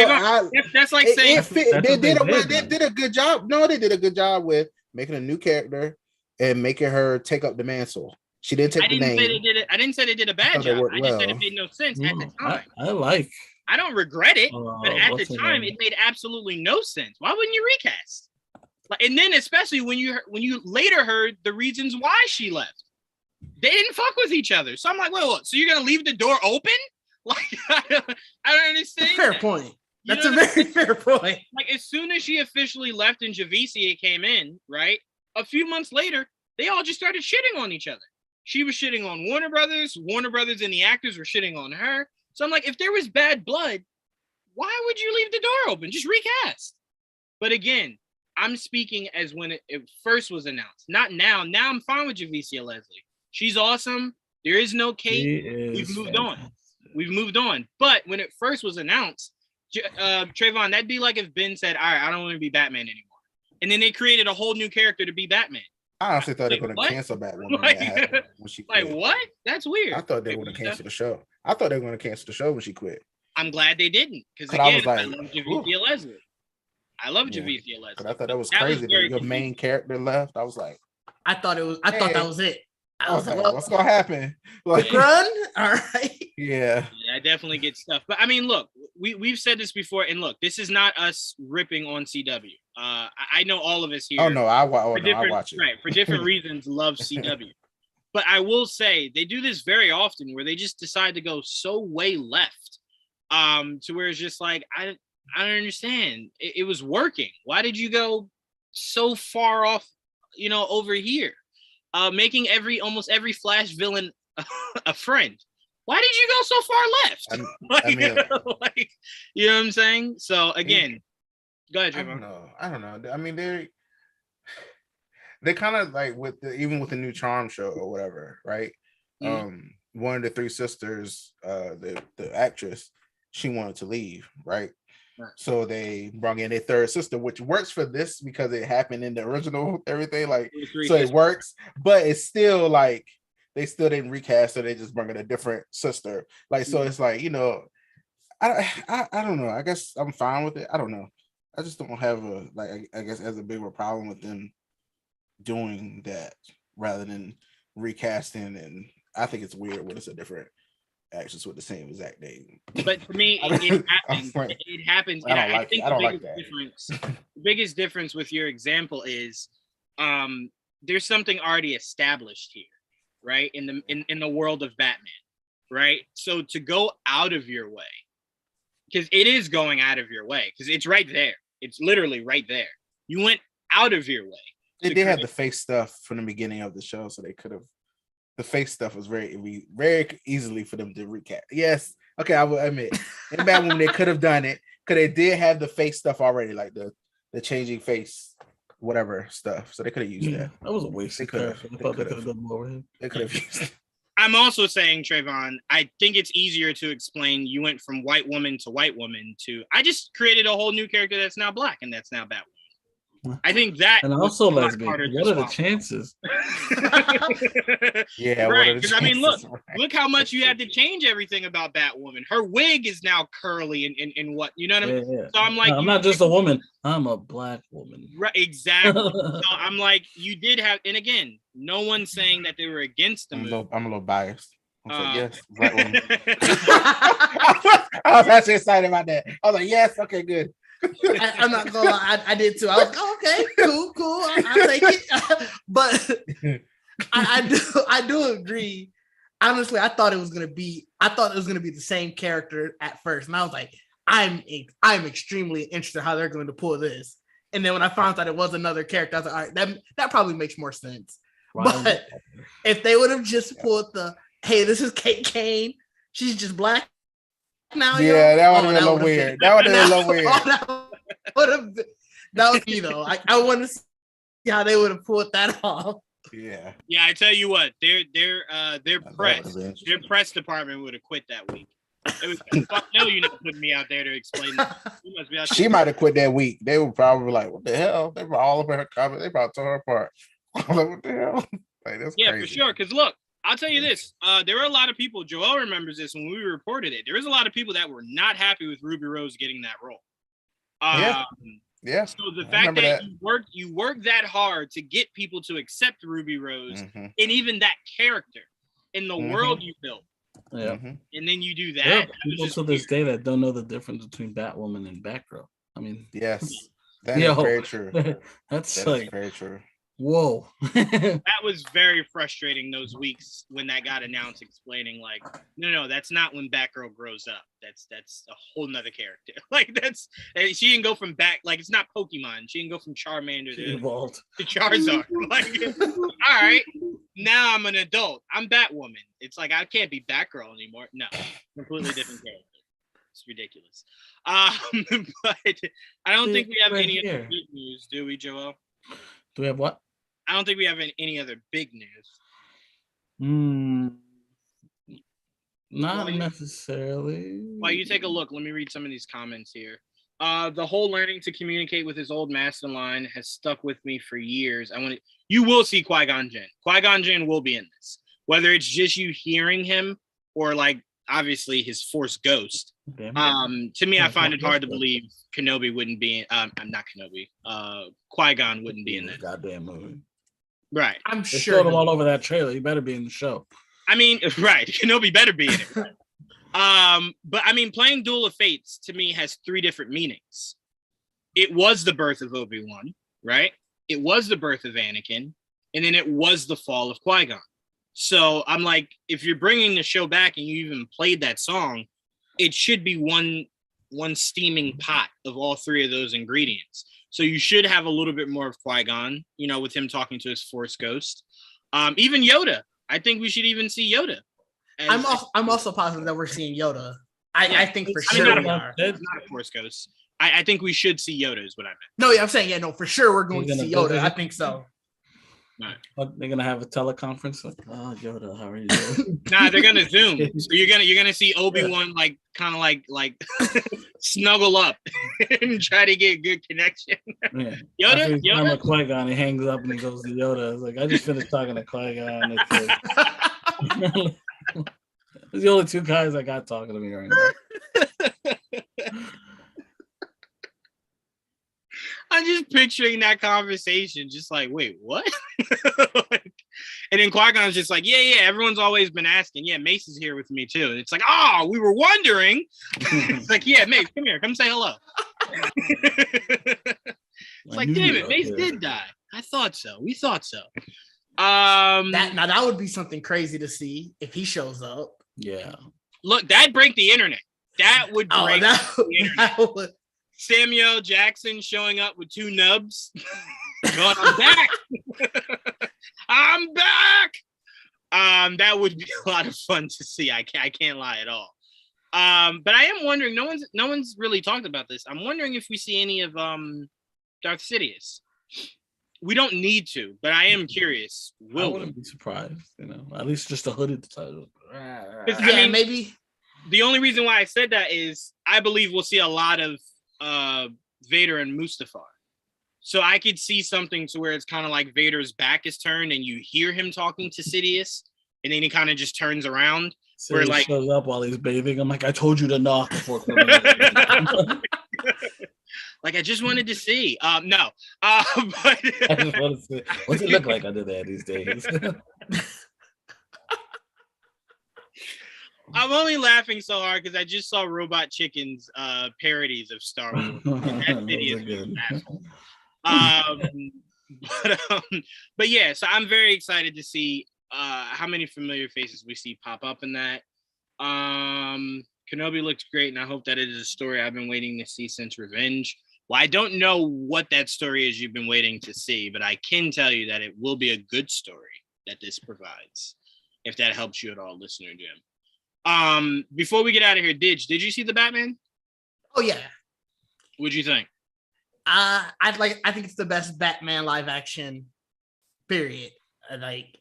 Speaker 1: that's like saying
Speaker 3: they did a good job. No, they did a good job with making a new character and making her take up the mantle. She didn't take the name.
Speaker 1: I didn't say they did a bad job. I just said it made no sense at the time. I don't regret it, but at the time it made absolutely no sense. Why wouldn't you recast? Like, and then especially when you later heard the reasons why she left, they didn't fuck with each other. So I'm like, wait, so you're gonna leave the door open? Like, I don't understand.
Speaker 4: Fair point. That's a very fair point.
Speaker 1: Like, as soon as she officially left and Javicia came in, right? A few months later, they all just started shitting on each other. She was shitting on Warner Brothers. Warner Brothers and the actors were shitting on her. So I'm like, if there was bad blood, why would you leave the door open? Just recast. But again, I'm speaking as when it first was announced. Not now. Now I'm fine with Javicia Leslie. She's awesome. There is no Kate. We've moved on. We've moved on. But when it first was announced, Trevon, that'd be like if Ben said, all right, I don't want to be Batman anymore. And then they created a whole new character to be Batman.
Speaker 3: I honestly thought they were going to cancel Batwoman when she quit.
Speaker 1: Like, what? That's weird.
Speaker 3: I thought they were going to cancel the show. I thought they were going to cancel the show when she quit.
Speaker 1: I'm glad they didn't. Because again, I love Javicia Leslie. I love Javicia Leslie.
Speaker 3: I thought that was crazy that your main character left. I was like,
Speaker 4: I thought that was it.
Speaker 3: I was like, well, what's gonna happen? Like,
Speaker 4: run? All right.
Speaker 3: Yeah,
Speaker 1: I definitely get stuff. But I mean, look, we've said this before, and look, this is not us ripping on CW. I know all of us here.
Speaker 3: Oh no, I watch it.
Speaker 1: Right, for different reasons, love CW. But I will say they do this very often, where they just decide to go so way left, to where it's just like I don't understand. It was working. Why did you go so far off? Over here. Making almost every Flash villain a friend. Why did you go so far left? You know what I'm saying? So again, go ahead, Trevon.
Speaker 3: I don't know. I mean, they kind of like even with the new Charm show or whatever, right? Mm-hmm. One of the three sisters, the actress, she wanted to leave, right? So they brought in a third sister, which works for this because it happened in the original everything. Like, so it works, but it's still like they still didn't recast, so they just bring in a different sister. Like, so it's like, I don't know. I guess I'm fine with it. I don't know. I just don't have I guess as a bigger problem with them doing that rather than recasting. And I think it's weird when it's a different actions with the same exact name.
Speaker 1: But for me, it happens. I think the biggest difference with your example is there's something already established here, right? In the world of Batman, right? So to go out of your way, because it is going out of your way, because it's right there. It's literally right there. You went out of your way.
Speaker 3: They did have the face stuff from the beginning of the show, so they could have. The face stuff was very, very easily for them to recap. Yes, okay, I will admit. In Batwoman, they could have done it because they did have the face stuff already, like the changing face, whatever stuff. So they could have used that.
Speaker 2: That was a waste. They could have
Speaker 3: used it.
Speaker 1: I'm also saying, Trevon, I think it's easier to explain. You went from white woman to white woman to I just created a whole new character that's now black and that's now Batwoman. I think that,
Speaker 2: and also lesbian. What are the chances?
Speaker 3: Yeah,
Speaker 1: right. Because I mean, look how much you had to change everything about Batwoman. Her wig is now curly and what you know what I mean. Yeah. So I'm like,
Speaker 2: I'm not just a woman. I'm a black woman.
Speaker 1: Right. Exactly. So I'm like, you did have, and again, no one's saying that they were against the move.
Speaker 3: I'm a little biased. Yes, black woman. I was actually excited about that. I was like, yes, okay, good.
Speaker 4: I'm not gonna lie, I did too. I was like, oh, okay, cool. I'll take it. But I do agree. Honestly, I thought it was gonna be the same character at first, and I was like, I'm extremely interested how they're going to pull this. And then when I found out it was another character, I was like, all right, that probably makes more sense. Right. But if they would have just pulled hey, this is Kate Kane, she's just black. Now,
Speaker 3: yeah, that would have been a little weird. That would have been a little weird.
Speaker 4: That would be though. I want to see how they would have pulled that off.
Speaker 3: Yeah.
Speaker 1: Yeah, I tell you what, their
Speaker 3: press
Speaker 1: department would have quit that week. It was fuck no, you're not putting me out there to explain that. You must be out
Speaker 3: She
Speaker 1: there.
Speaker 3: might have quit that week. They were probably like, "What the hell?" They were all over her comment. They probably tore her apart. I'm like, what the hell? Like, that's
Speaker 1: Yeah,
Speaker 3: crazy.
Speaker 1: for sure. Because look, I'll tell you this: there were a lot of people. Joel remembers this when we reported it. There was a lot of people that were not happy with Ruby Rose getting that role.
Speaker 3: Yeah.
Speaker 1: So the fact that you worked that hard to get people to accept Ruby Rose and even that character in the world you built.
Speaker 2: Yeah.
Speaker 1: And then you do that.
Speaker 2: There are people to this day that don't know the difference between Batwoman and Batgirl. I mean,
Speaker 3: yes, that is very true.
Speaker 2: That's
Speaker 3: very true.
Speaker 2: Whoa.
Speaker 1: That was very frustrating those weeks when that got announced, explaining like, no, that's not when Batgirl grows up. That's a whole nother character. Like she didn't go from like it's not Pokemon. She didn't go from Charmander to Charizard. Like, all right, now I'm an adult. I'm Batwoman. It's like I can't be Batgirl anymore. No, completely different character. It's ridiculous. But I don't think we have any other big news, do we, Joel?
Speaker 2: Do we have what?
Speaker 1: I don't think we have any other big news.
Speaker 2: Not necessarily.
Speaker 1: While you take a look, let me read some of these comments here. The whole learning to communicate with his old master line has stuck with me for years. You will see Qui-Gon Jinn. Qui-Gon Jinn will be in this. Whether it's just you hearing him or like obviously his Force ghost. To me, I find it hard to believe Kenobi wouldn't be I'm not Kenobi. Qui-Gon wouldn't be in that
Speaker 2: goddamn movie.
Speaker 1: Right.
Speaker 4: I'm
Speaker 2: sure.
Speaker 4: sure
Speaker 2: Him all over that trailer. He better be in the show.
Speaker 1: I mean, right. Kenobi better be in it. Right? But I mean, playing Duel of Fates to me has three different meanings. It was the birth of Obi-Wan, right? It was the birth of Anakin, and then it was the fall of Qui-Gon. So I'm like, if you're bringing the show back and you even played that song, it should be one steaming pot of all three of those ingredients. So you should have a little bit more of Qui-Gon, with him talking to his Force ghost. Even Yoda. I think we should even see Yoda.
Speaker 4: I'm also positive that we're seeing Yoda. I think for sure we are.
Speaker 1: Not a Force ghost. I think we should see Yoda is what I meant.
Speaker 4: No, yeah, I'm saying, for sure we're going to see Yoda. I think so.
Speaker 1: Right.
Speaker 2: They're gonna have a teleconference. Like, oh, Yoda, how are you doing?
Speaker 1: Nah, they're gonna Zoom. So you're gonna see Obi-Wan kind of like snuggle up and try to get a good connection.
Speaker 2: Yeah.
Speaker 1: Yoda.
Speaker 2: Qui-Gon, he hangs up and he goes to Yoda. It's like I just finished talking to Qui-Gon. It's like, it's the only two guys I got talking to me right now.
Speaker 1: I'm just picturing that conversation, just like, wait, what? And then Qui-Gon's just like, yeah, everyone's always been asking. Yeah, Mace is here with me too. And it's like, oh, we were wondering. It's like, yeah, Mace, come here, come say hello. It's like, damn it, Mace did die. I thought so. We thought so.
Speaker 4: That would be something crazy to see if he shows up.
Speaker 2: Yeah.
Speaker 1: Look, that'd break the internet. That would break the internet. Samuel Jackson showing up with two nubs. Going, I'm back. I'm back. That would be a lot of fun to see. I can't lie at all. But I am wondering. No one's really talked about this. I'm wondering if we see any of Darth Sidious. We don't need to, but I am curious.
Speaker 2: I wouldn't be surprised. At least just a hooded title.
Speaker 4: Maybe.
Speaker 1: The only reason why I said that is I believe we'll see a lot of Vader and Mustafar. So I could see something to where it's kind of like Vader's back is turned and you hear him talking to Sidious and then he kind of just turns around.
Speaker 2: So where he shows up while he's bathing. I'm like, I told you to knock before coming in.
Speaker 1: Like, I just wanted to see. No. But
Speaker 2: I just want to see. What's it look like under there these days?
Speaker 1: I'm only laughing so hard because I just saw Robot Chicken's parodies of Star Wars. And that video is but yeah, so I'm very excited to see how many familiar faces we see pop up in that. Kenobi looks great, and I hope that it is a story I've been waiting to see since Revenge. Well, I don't know what that story is you've been waiting to see, but I can tell you that it will be a good story that this provides, if that helps you at all, listener Jim. Before we get out of here, Didge, did you see TheBatman?
Speaker 4: Oh yeah.
Speaker 1: What'd you think?
Speaker 4: I think it's the best Batman live action. Period. Like,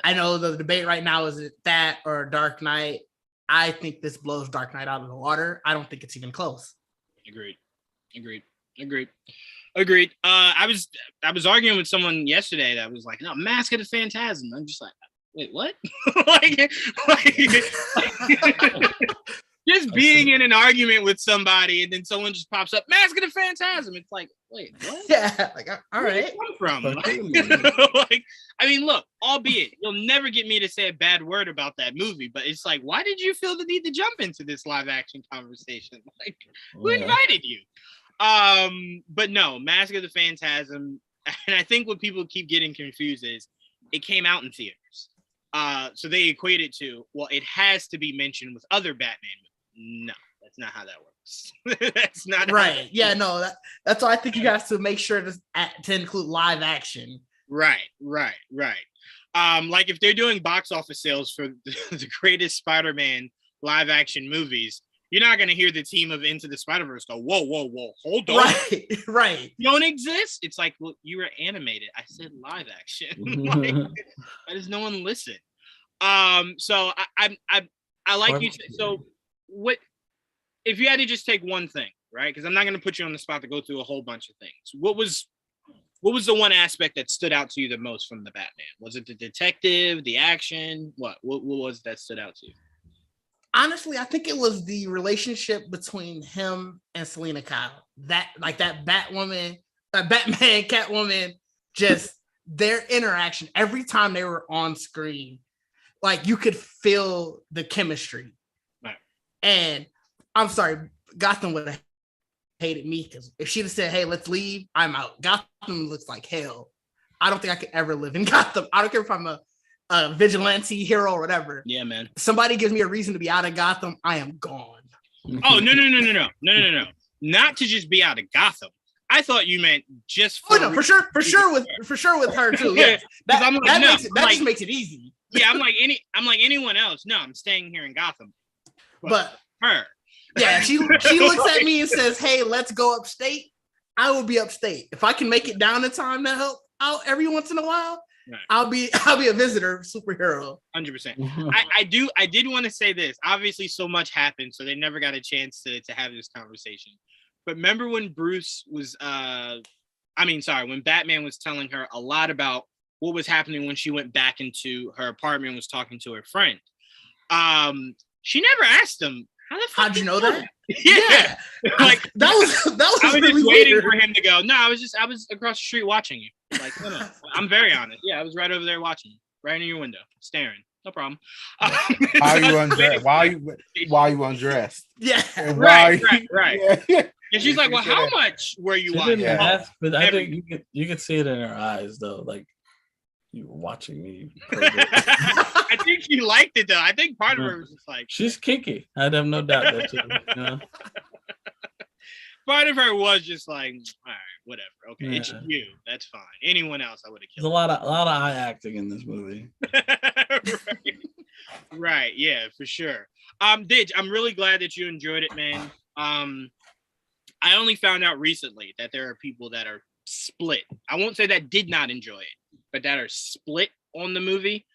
Speaker 4: I know the debate right now is it that or Dark Knight. I think this blows Dark Knight out of the water. I don't think it's even close.
Speaker 1: Agreed. I was arguing with someone yesterday that was like, no, Mask of the Phantasm. I'm just like, wait, what? Just being in an argument with somebody and then someone just pops up, Mask of the Phantasm. It's like, wait, what?
Speaker 4: Yeah, like, all right.
Speaker 1: Where did you come from? Like, I mean, look, albeit you'll never get me to say a bad word about that movie, but it's like, why did you feel the need to jump into this live action conversation? Like, who invited you? But no, Mask of the Phantasm, and I think what people keep getting confused is it came out in theaters. So they equate it to, well, it has to be mentioned with other Batman movies. No, that's not how that works. That's not
Speaker 4: right. Yeah, no, that's why I think you guys to make sure to include live action.
Speaker 1: Right. Like if they're doing box office sales for the greatest Spider-Man live action movies, you're not going to hear the team of Into the Spider-Verse go, whoa, hold on.
Speaker 4: Right.
Speaker 1: You don't exist? It's like, well, you were animated. I said live action. Like, why does no one listen? So I like you said, so what, if you had to just take one thing, right? Because I'm not going to put you on the spot to go through a whole bunch of things. What was the one aspect that stood out to you the most from the Batman? Was it the detective, the action? What was that stood out to you?
Speaker 4: Honestly, I think it was the relationship between him and Selena Kyle. That Batwoman, Batman, Catwoman, just their interaction every time they were on screen, like you could feel the chemistry.
Speaker 1: Right.
Speaker 4: And I'm sorry, Gotham would have hated me because if she'd have said, "Hey, let's leave," I'm out. Gotham looks like hell. I don't think I could ever live in Gotham. I don't care if I'm a vigilante hero or whatever.
Speaker 1: Yeah, man.
Speaker 4: Somebody gives me a reason to be out of Gotham, I am gone.
Speaker 1: Oh, no. Not to just be out of Gotham. I thought you meant just for
Speaker 4: for sure with her too. Yeah. That just makes it easy.
Speaker 1: Yeah, I'm like anyone else. No, I'm staying here in Gotham.
Speaker 4: But
Speaker 1: her.
Speaker 4: Yeah, she looks at me and says, "Hey, let's go upstate." I will be upstate. If I can make it down in time to help out every once in a while, right. I'll be a visitor superhero.
Speaker 1: 100%. I did want to say this. Obviously, so much happened, so they never got a chance to have this conversation. But remember when Bruce was when Batman was telling her a lot about what was happening when she went back into her apartment and was talking to her friend. She never asked him,
Speaker 4: how'd you know that?
Speaker 1: Yeah. Like
Speaker 4: that was
Speaker 1: I was
Speaker 4: really
Speaker 1: just waiting
Speaker 4: weird
Speaker 1: for him to go, no, I was across the street watching you. Like, no, I'm very honest. Yeah, I was right over there watching you, right in your window, staring. No problem.
Speaker 3: Why are you undressed? Why are you undressed?
Speaker 4: Yeah.
Speaker 1: Right. Yeah. And she's like, well, how much were you watching?
Speaker 2: Didn't ask, but I think you could see it in her eyes though. Like, you were watching me.
Speaker 1: I think she liked it though. I think part of her was just like,
Speaker 2: she's kinky. I'd have no doubt that too. You know?
Speaker 1: Part of her was just like, all right, whatever. Okay, It's you. That's fine. Anyone else, I would have killed.
Speaker 2: There's a lot of eye acting in this movie.
Speaker 1: Right. Yeah, for sure. Didge, I'm really glad that you enjoyed it, man. I only found out recently that there are people that are split. I won't say that did not enjoy it, but that are split on the movie.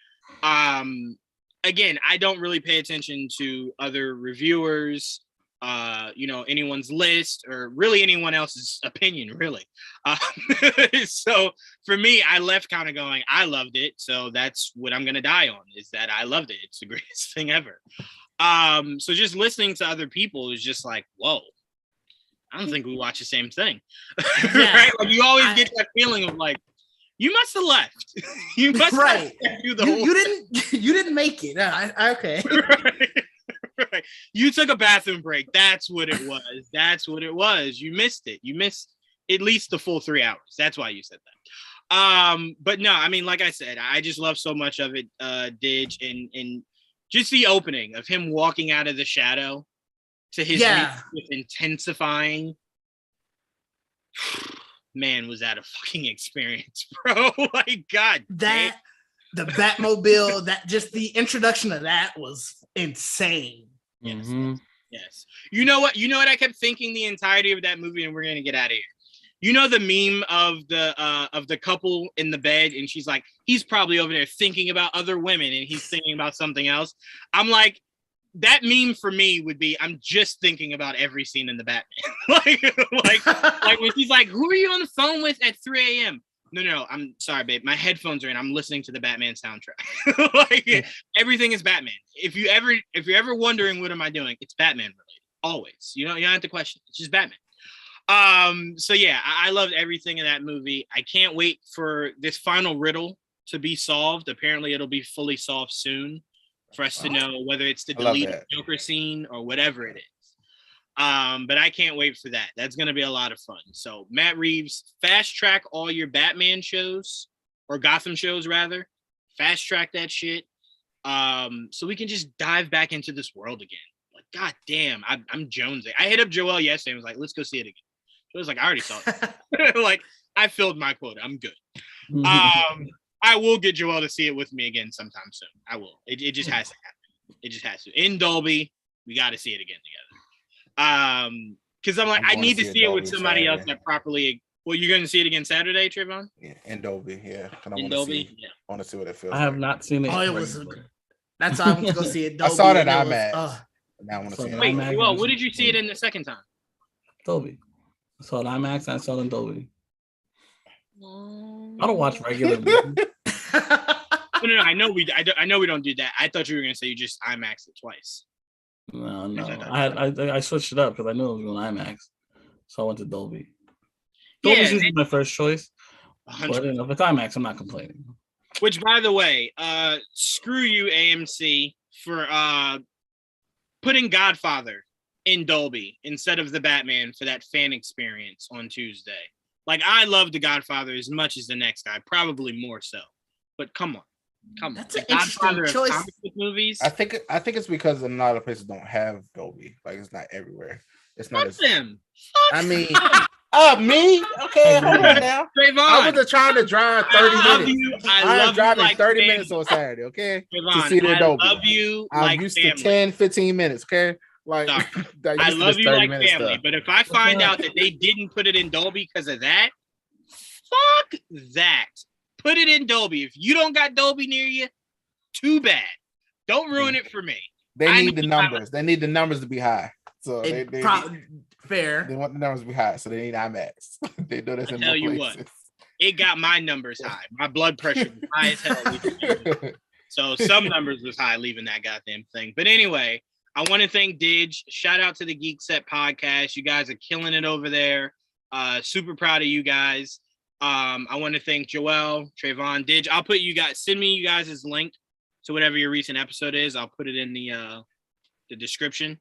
Speaker 1: Again, I don't really pay attention to other reviewers, anyone's list or really anyone else's opinion, really. So for me, I left kind of going, I loved it. So that's what I'm going to die on, is that I loved it. It's the greatest thing ever. So just listening to other people is just like, whoa, I don't think we watch the same thing.
Speaker 4: Yeah.
Speaker 1: Right? Like you always get that feeling of like, you must have left. You must
Speaker 4: right.
Speaker 1: have do
Speaker 4: you didn't make it. Okay.
Speaker 1: Right. You took a bathroom break. That's what it was. You missed it. You missed at least the full 3 hours. That's why you said that. But no, I mean, like I said, I just love so much of it, Didge, and just the opening of him walking out of the shadow to his with intensifying. Man, was that a fucking experience, bro? Like, God,
Speaker 4: the Batmobile, that just the introduction of that was insane.
Speaker 1: Yes. You know what I kept thinking the entirety of that movie, and we're gonna get out of here. You know the meme of the couple in the bed, and she's like, he's probably over there thinking about other women, and he's thinking about something else. I'm like, that meme for me would be, I'm just thinking about every scene in the Batman. like when he's like, who are you on the phone with at 3 a.m.? No, I'm sorry, babe. My headphones are in. I'm listening to the Batman soundtrack. Everything is Batman. If you're ever wondering what am I doing, it's Batman related. Always. You don't have to question. It's just Batman. So yeah, I loved everything in that movie. I can't wait for this final riddle to be solved. Apparently it'll be fully solved soon for us to know whether it's the deleted Joker scene or whatever it is. But I can't wait for that. That's going to be a lot of fun. So Matt Reeves, fast track all your Batman shows, or Gotham shows rather. Fast track that shit. So we can just dive back into this world again. Like, God damn, I'm jonesing. I hit up Joel yesterday and was like, let's go see it again. She was like, I already saw it. Like, I filled my quota. I'm good. I will get Joel to see it with me again sometime soon. I will. It just has to happen. It just has to. In Dolby, we got to see it again together. Because I'm like, I need to see it with somebody else that properly. Well, you're going to see it again Saturday, Trevon?
Speaker 3: Yeah, in Dolby. Yeah,
Speaker 1: in Dolby.
Speaker 3: Yeah, I want to see what it feels.
Speaker 2: I have not seen it.
Speaker 4: Oh, it was. That's why I want to go see it. Dolby,
Speaker 3: I saw it in IMAX. Now I want to see it.
Speaker 1: Wait, well, what did you see it in the second time?
Speaker 2: Dolby. I saw it in IMAX and I saw it in Dolby. I don't watch regular movies.
Speaker 1: No. I know we don't do that. I thought you were going to say you just IMAX it twice.
Speaker 2: No. I switched it up because I knew it was on IMAX, so I went to Dolby. Dolby's usually my first choice, 100%. But if it's IMAX, I'm not complaining.
Speaker 1: Which, by the way, screw you, AMC, for putting Godfather in Dolby instead of the Batman for that fan experience on Tuesday. Like, I love the Godfather as much as the next guy, probably more so. But come on.
Speaker 4: That's an interesting choice.
Speaker 1: Movies.
Speaker 3: I think it's because a lot of places don't have Dolby. Like, it's not everywhere. It's not
Speaker 1: as them.
Speaker 3: I mean, me? Okay, hold on now.
Speaker 1: Trayvon,
Speaker 3: I was trying to drive 30 minutes. I am driving
Speaker 1: like
Speaker 3: 30
Speaker 1: family.
Speaker 3: Minutes on Saturday, okay?
Speaker 1: Trayvon,
Speaker 3: to see the Dolby.
Speaker 1: I love you.
Speaker 3: I'm
Speaker 1: like
Speaker 3: used
Speaker 1: family.
Speaker 3: to 10, 15 minutes, okay? Like,
Speaker 1: I love you like family,
Speaker 3: stuff.
Speaker 1: but if I find out that they didn't put it in Dolby because of that, fuck that. Put it in Dolby. If you don't got Dolby near you, too bad. Don't ruin it for me.
Speaker 3: They need the numbers. They need the numbers to be high. So they
Speaker 4: fair.
Speaker 3: They want the numbers to be high, so they need IMAX. They do this in more places.
Speaker 1: What, it got my numbers high. My blood pressure was high as hell. So some numbers was high leaving that goddamn thing. But anyway, I want to thank Didge. Shout out to the Geek Set podcast. You guys are killing it over there. Super proud of you guys. I want to thank Joel, Trayvon, Didge. I'll put you guys, send me you guys' link to whatever your recent episode is. I'll put it in the description.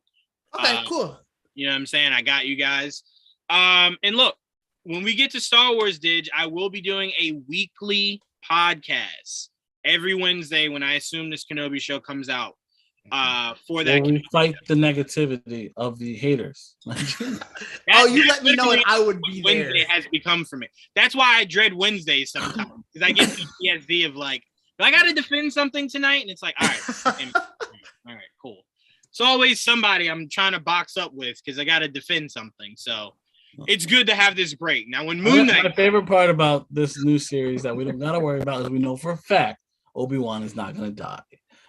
Speaker 4: Okay, cool.
Speaker 1: You know what I'm saying? I got you guys. And look, when we get to Star Wars, Didge, I will be doing a weekly podcast every Wednesday when I assume this Kenobi show comes out. For that,
Speaker 2: we fight the negativity of the haters.
Speaker 4: You let me know and I would be there.
Speaker 1: Wednesday has become for me. That's why I dread Wednesdays sometimes, because I get PTSD of like, I got to defend something tonight, and it's like, all right, cool. It's always somebody I'm trying to box up with because I got to defend something. So it's good to have this break. Now, when Moon Knight,
Speaker 2: my favorite part about this new series that we don't got to worry about is we know for a fact Obi-Wan is not going to die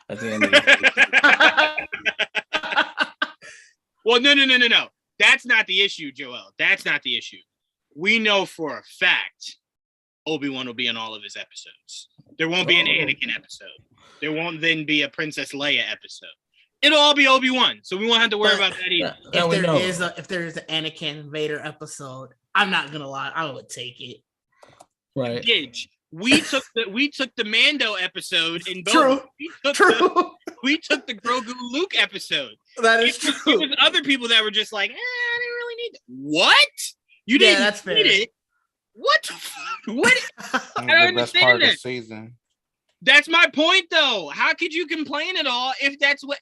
Speaker 2: at the end of the
Speaker 1: Well, no. That's not the issue, Joel. That's not the issue. We know for a fact Obi-Wan will be in all of his episodes. There won't be an Anakin episode. There won't then be a Princess Leia episode. It'll all be Obi-Wan, so we won't have to worry about that either.
Speaker 4: If there is an Anakin Vader episode, I'm not gonna lie, I would take it.
Speaker 2: Right.
Speaker 1: Didge. We took the Mando episode in both.
Speaker 4: True.
Speaker 1: We took the Grogu Luke episode.
Speaker 4: That is true.
Speaker 1: It was other people that were just like, I didn't really need that. What? You didn't
Speaker 4: that's fair.
Speaker 1: need it? What the fuck? What? I don't understand that.
Speaker 3: Season.
Speaker 1: That's my point, though. How could you complain at all if that's what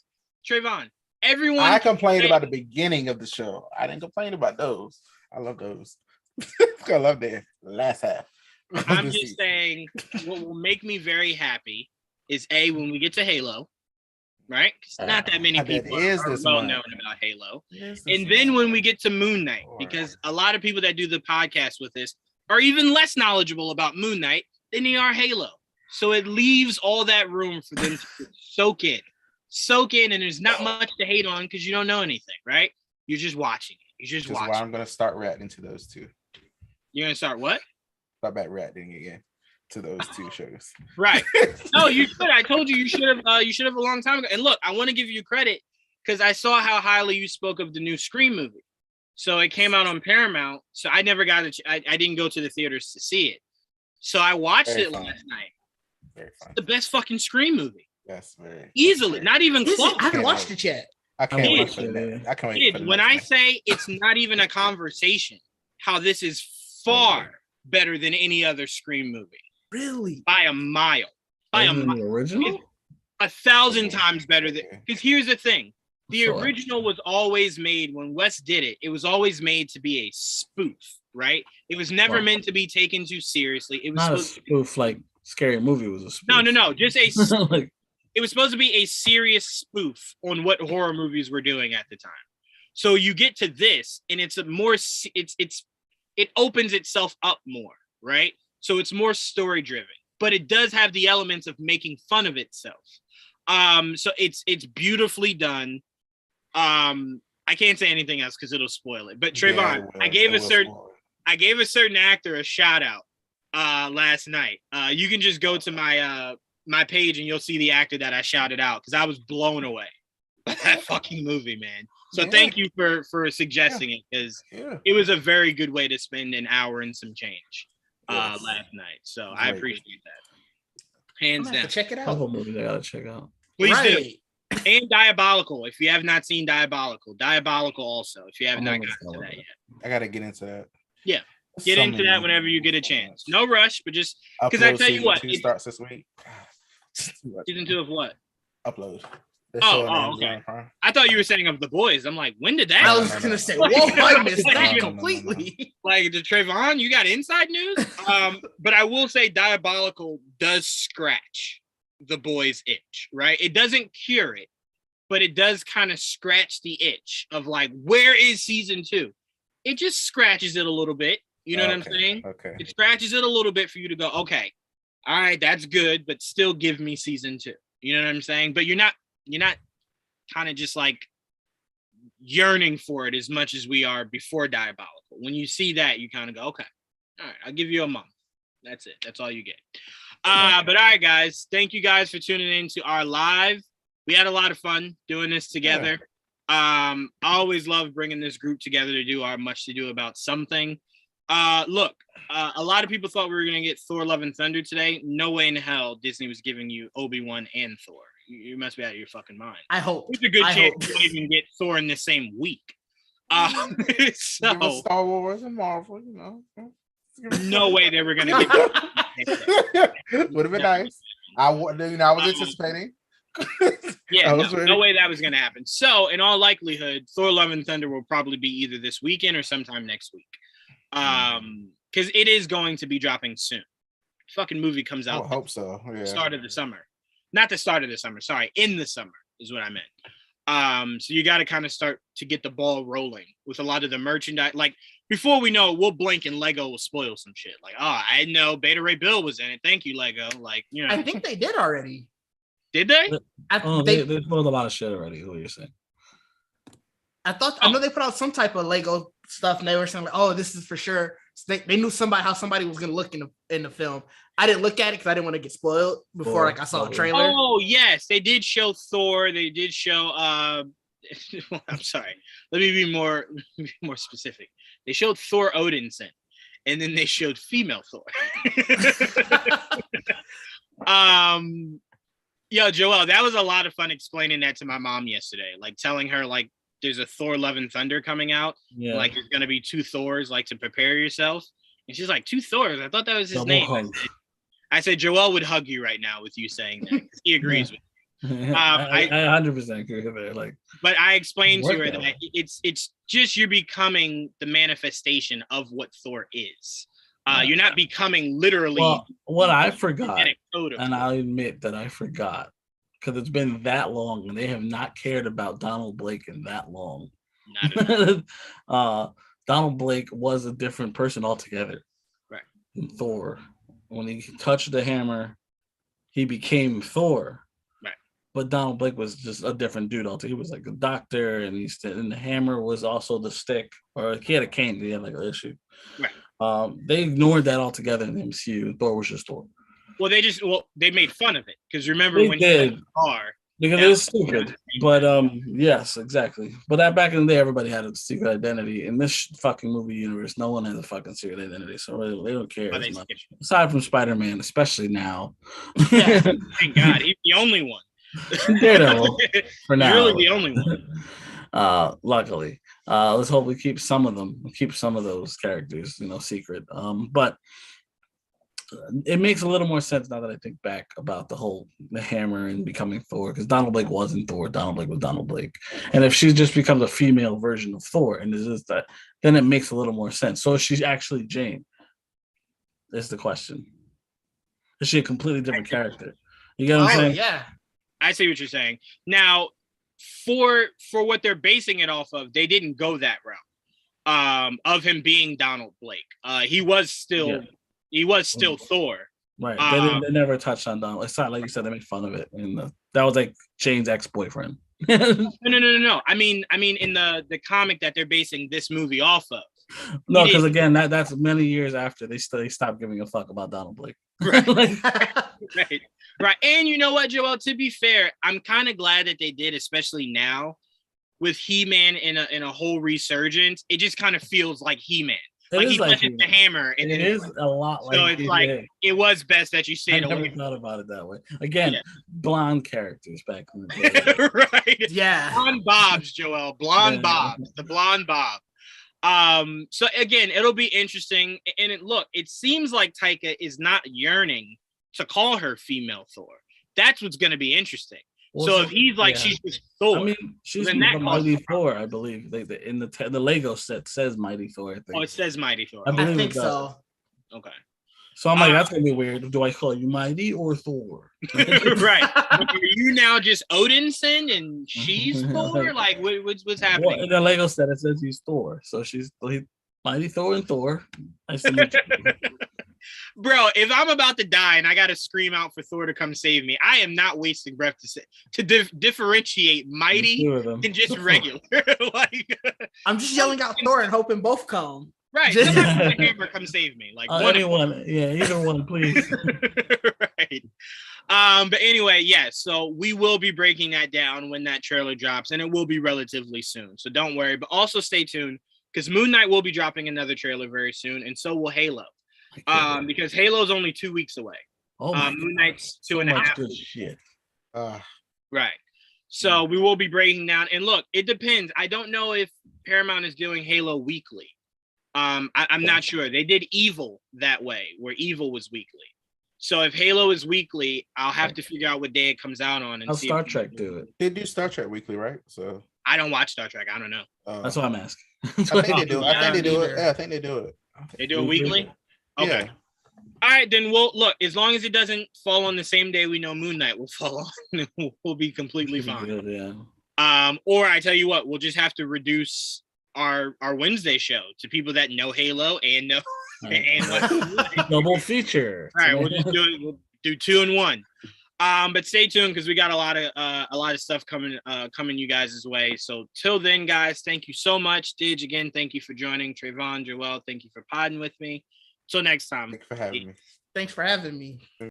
Speaker 1: Trayvon? Everyone.
Speaker 3: I complained about the beginning of the show. I didn't complain about those. I love those. I love the last half.
Speaker 1: I'm just saying what will make me very happy is when we get to Halo, right? 'Cause not that many people are well known about Halo. And then when we get to Moon Knight, because a lot of people that do the podcast with this are even less knowledgeable about Moon Knight than they are Halo. So it leaves all that room for them to soak in, and there's not much to hate on because you don't know anything, right? You're just watching it. You're just watching.
Speaker 3: Why I'm gonna start reacting to those two.
Speaker 1: You're gonna start what?
Speaker 3: Start back reacting again to those two shows.
Speaker 1: Right. No, you should. I told you should have. You should have a long time ago. And look, I want to give you credit because I saw how highly you spoke of the new Scream movie. So it came out on Paramount. So I never got it. I didn't go to the theaters to see it. So I watched it last night.
Speaker 3: Very fun.
Speaker 1: The best fucking Scream movie.
Speaker 3: Yes, very
Speaker 1: easily. Not even close.
Speaker 4: I haven't watched it yet.
Speaker 3: I can't wait for that. I can't wait for the
Speaker 1: when I say it's not even a conversation, how this is far better than any other Scream movie.
Speaker 4: Really?
Speaker 1: By a mile. By a mile.
Speaker 2: Original?
Speaker 1: 1,000 times better than, because here's the thing. The original was always made, when Wes did it, it was always made to be a spoof, right? It was never meant to be taken too seriously. It was
Speaker 2: not a spoof like Scary Movie was a spoof.
Speaker 1: No. Just a like, it was supposed to be a serious spoof on what horror movies were doing at the time. So you get to this, and it's a more it opens itself up more, right? So it's more story driven, but it does have the elements of making fun of itself. So it's beautifully done. I can't say anything else because it'll spoil it. But Trevon, I gave a certain actor a shout out last night. You can just go to my page and you'll see the actor that I shouted out because I was blown away by that fucking movie, man. So thank you for suggesting it because it was a very good way to spend an hour and some change last night. So I appreciate that. Hands down.
Speaker 4: Check it out.
Speaker 2: Couple movies I gotta check out.
Speaker 1: Please do. And Diabolical, if you have not seen Diabolical also, if you have not gotten to that yet. I
Speaker 3: gotta get into that.
Speaker 1: Yeah. Get into that whenever you get a chance. No rush, but just because I tell you what,
Speaker 3: it starts this week.
Speaker 1: Season 2 of what?
Speaker 3: Upload.
Speaker 1: Okay. I thought you were saying of The Boys. I'm like, when did that?
Speaker 4: I was gonna say, whoa, I missed that completely.
Speaker 1: Like, Trevon, you got inside news? But I will say, Diabolical does scratch The Boys' itch, right? It doesn't cure it, but it does kind of scratch the itch of like, where is season 2? It just scratches it a little bit. You know what I'm saying?
Speaker 3: Okay.
Speaker 1: It scratches it a little bit for you to go, okay, all right, that's good, but still give me season 2. You know what I'm saying? But you're not kind of just like yearning for it as much as we are before Diabolical. When you see that, you kind of go, okay, all right, I'll give you a month. That's it. That's all you get. But all right, guys, thank you guys for tuning in to our live. We had a lot of fun doing this together. I always love bringing this group together to do our much to do about something. Look, a lot of people thought we were going to get Thor Love and Thunder today. No way in hell Disney was giving you Obi-Wan and Thor. You must be out of your fucking mind.
Speaker 4: I hope.
Speaker 1: It's a good chance you don't even get Thor in the same week. So
Speaker 3: Star Wars and Marvel, you know.
Speaker 1: No way they were going to get
Speaker 3: would have been nice. I was anticipating.
Speaker 1: No way that was going to happen. So, in all likelihood, Thor Love and Thunder will probably be either this weekend or sometime next week. Because it is going to be dropping soon. Fucking movie comes out.
Speaker 3: I hope so. Yeah.
Speaker 1: Start of the summer. Not the start of the summer. Sorry, in the summer is what I meant. So you got to kind of start to get the ball rolling with a lot of the merchandise. Like, before we know it, we'll blink and Lego will spoil some shit. Like, oh, I didn't know Beta Ray Bill was in it. Thank you, Lego. Like, you know.
Speaker 4: I think they did already.
Speaker 1: Did they?
Speaker 2: They spoiled a lot of shit already. Who you're saying?
Speaker 4: I know they put out some type of Lego stuff, and they were saying, like, "Oh, this is for sure." So they knew how somebody was going to look in the film. I didn't look at it because I didn't want to get spoiled before I saw a trailer.
Speaker 1: Oh yes, they did show Thor. They did show. I'm sorry. Let me be more specific. They showed Thor Odinson, and then they showed female Thor. Yo, Joelle, that was a lot of fun explaining that to my mom yesterday. Like telling her like there's a Thor Love and Thunder coming out. Yeah. Like there's gonna be 2 Thors, like to prepare yourself. And she's like, 2 Thors? I thought that was his name. I said Joelle would hug you right now with you saying that. He agrees with me.
Speaker 2: I 100% agree with it. Like,
Speaker 1: but I explained to her that it's just you're becoming the manifestation of what Thor is. You're not becoming literally.
Speaker 2: Well, what I forgot, and I'll admit that I forgot, because it's been that long, and they have not cared about Donald Blake in that long.
Speaker 1: Not
Speaker 2: Donald Blake was a different person altogether.
Speaker 1: Right.
Speaker 2: Than Thor. When he touched the hammer, he became Thor.
Speaker 1: Right.
Speaker 2: But Donald Blake was just a different dude altogether. He was like a doctor, and and the hammer was also the stick, or he had a cane. He had like an issue.
Speaker 1: Right.
Speaker 2: They ignored that altogether in the MCU. Thor was just Thor.
Speaker 1: Well, they made fun of it because remember
Speaker 2: They
Speaker 1: when
Speaker 2: did.
Speaker 1: he was in the car.
Speaker 2: Because it was stupid. But yes, exactly. But that back in the day, everybody had a secret identity. In this fucking movie universe, no one has a fucking secret identity, so they don't care as much. Aside from Spider-Man, especially now.
Speaker 1: Yeah, thank God, he's the only one.
Speaker 2: Daredevil for now.
Speaker 1: Really the only one.
Speaker 2: Luckily, let's hope we keep some of them, keep some of those characters, secret. But it makes a little more sense now that I think back about the hammer and becoming Thor, because Donald Blake wasn't Thor. Donald Blake was Donald Blake. And if she just becomes a female version of Thor, and is that, then it makes a little more sense. So is she actually Jane? Is the question. Is she a completely different character? You get what I'm saying?
Speaker 4: Yeah.
Speaker 1: I see what you're saying. Now, for what they're basing it off of, they didn't go that route of him being Donald Blake. He was still Thor.
Speaker 2: Right. They never touched on Donald. It's not like you said, they made fun of it. And that was like Jane's ex-boyfriend.
Speaker 1: No. I mean, in the comic that they're basing this movie off of.
Speaker 2: No, because again, that's many years after they stopped giving a fuck about Donald Blake.
Speaker 1: Right. Right. And you know what, Joel? To be fair, I'm kind of glad that they did, especially now with He-Man in a whole resurgence. It just kind of feels like He-Man. Like he touches the hammer, and
Speaker 2: it is a lot like.
Speaker 1: So it's like it was best that you stayed away.
Speaker 2: I never thought about it that way. Again, blonde characters back in the day.
Speaker 1: Right?
Speaker 4: Yeah.
Speaker 1: Blonde Bobs, Joel. Blonde Bobs. The blonde Bob. So again, it'll be interesting. And it seems like Taika is not yearning to call her female Thor. That's what's going to be interesting. Well, so if he's like, she's just Thor.
Speaker 2: I mean, she's the Mighty Thor, I believe. In the Lego set says Mighty Thor, I think.
Speaker 1: Oh, it says Mighty Thor.
Speaker 4: I think so.
Speaker 1: Okay.
Speaker 2: So I'm like, that's gonna be weird. Do I call you Mighty or Thor?
Speaker 1: Right. Are you now just Odinson and she's Thor? Like, what's happening?
Speaker 2: Well, in the Lego set, it says he's Thor. So she's Mighty Thor and Thor. Nice to meet you.
Speaker 1: Bro, if I'm about to die and I got to scream out for Thor to come save me, I am not wasting breath to differentiate Mighty and just regular. Like,
Speaker 4: I'm just yelling out Thor and hoping both come.
Speaker 1: Right. The hammer come save me. Like
Speaker 2: anyone. Yeah, either one, please.
Speaker 1: Right. But anyway, yes. So we will be breaking that down when that trailer drops, and it will be relatively soon. So don't worry. But also stay tuned, because Moon Knight will be dropping another trailer very soon, and so will Halo. Because Halo's only 2 weeks away. Moon Knight's 2.5.
Speaker 2: Good shit.
Speaker 1: Right. So we will be breaking down. And look, it depends. I don't know if Paramount is doing Halo weekly. I'm not sure. They did Evil that way, where Evil was weekly. So if Halo is weekly, I'll have to figure out what day it comes out on. And
Speaker 2: how Star Trek do it?
Speaker 3: They do Star Trek weekly, right? So
Speaker 1: I don't watch Star Trek. I don't know.
Speaker 2: That's what I'm asking.
Speaker 3: I think they do. I think they do it. Yeah, I think they do it.
Speaker 1: They do it weekly? Okay.
Speaker 3: Yeah.
Speaker 1: All right, then we'll look. As long as it doesn't fall on the same day we know Moon Knight will fall on, we'll be completely fine.
Speaker 2: Good, yeah.
Speaker 1: Or I tell you what, we'll just have to reduce our Wednesday show to people that know Halo and know and
Speaker 2: double feature.
Speaker 1: All right, we'll do 2 in 1. But stay tuned, because we got a lot of stuff coming you guys' way. So till then, guys, thank you so much. Didge, again, thank you for joining. Trevon, Joel, thank you for podding with me. Till next time.
Speaker 3: Thanks for having me.
Speaker 4: Thanks for having me.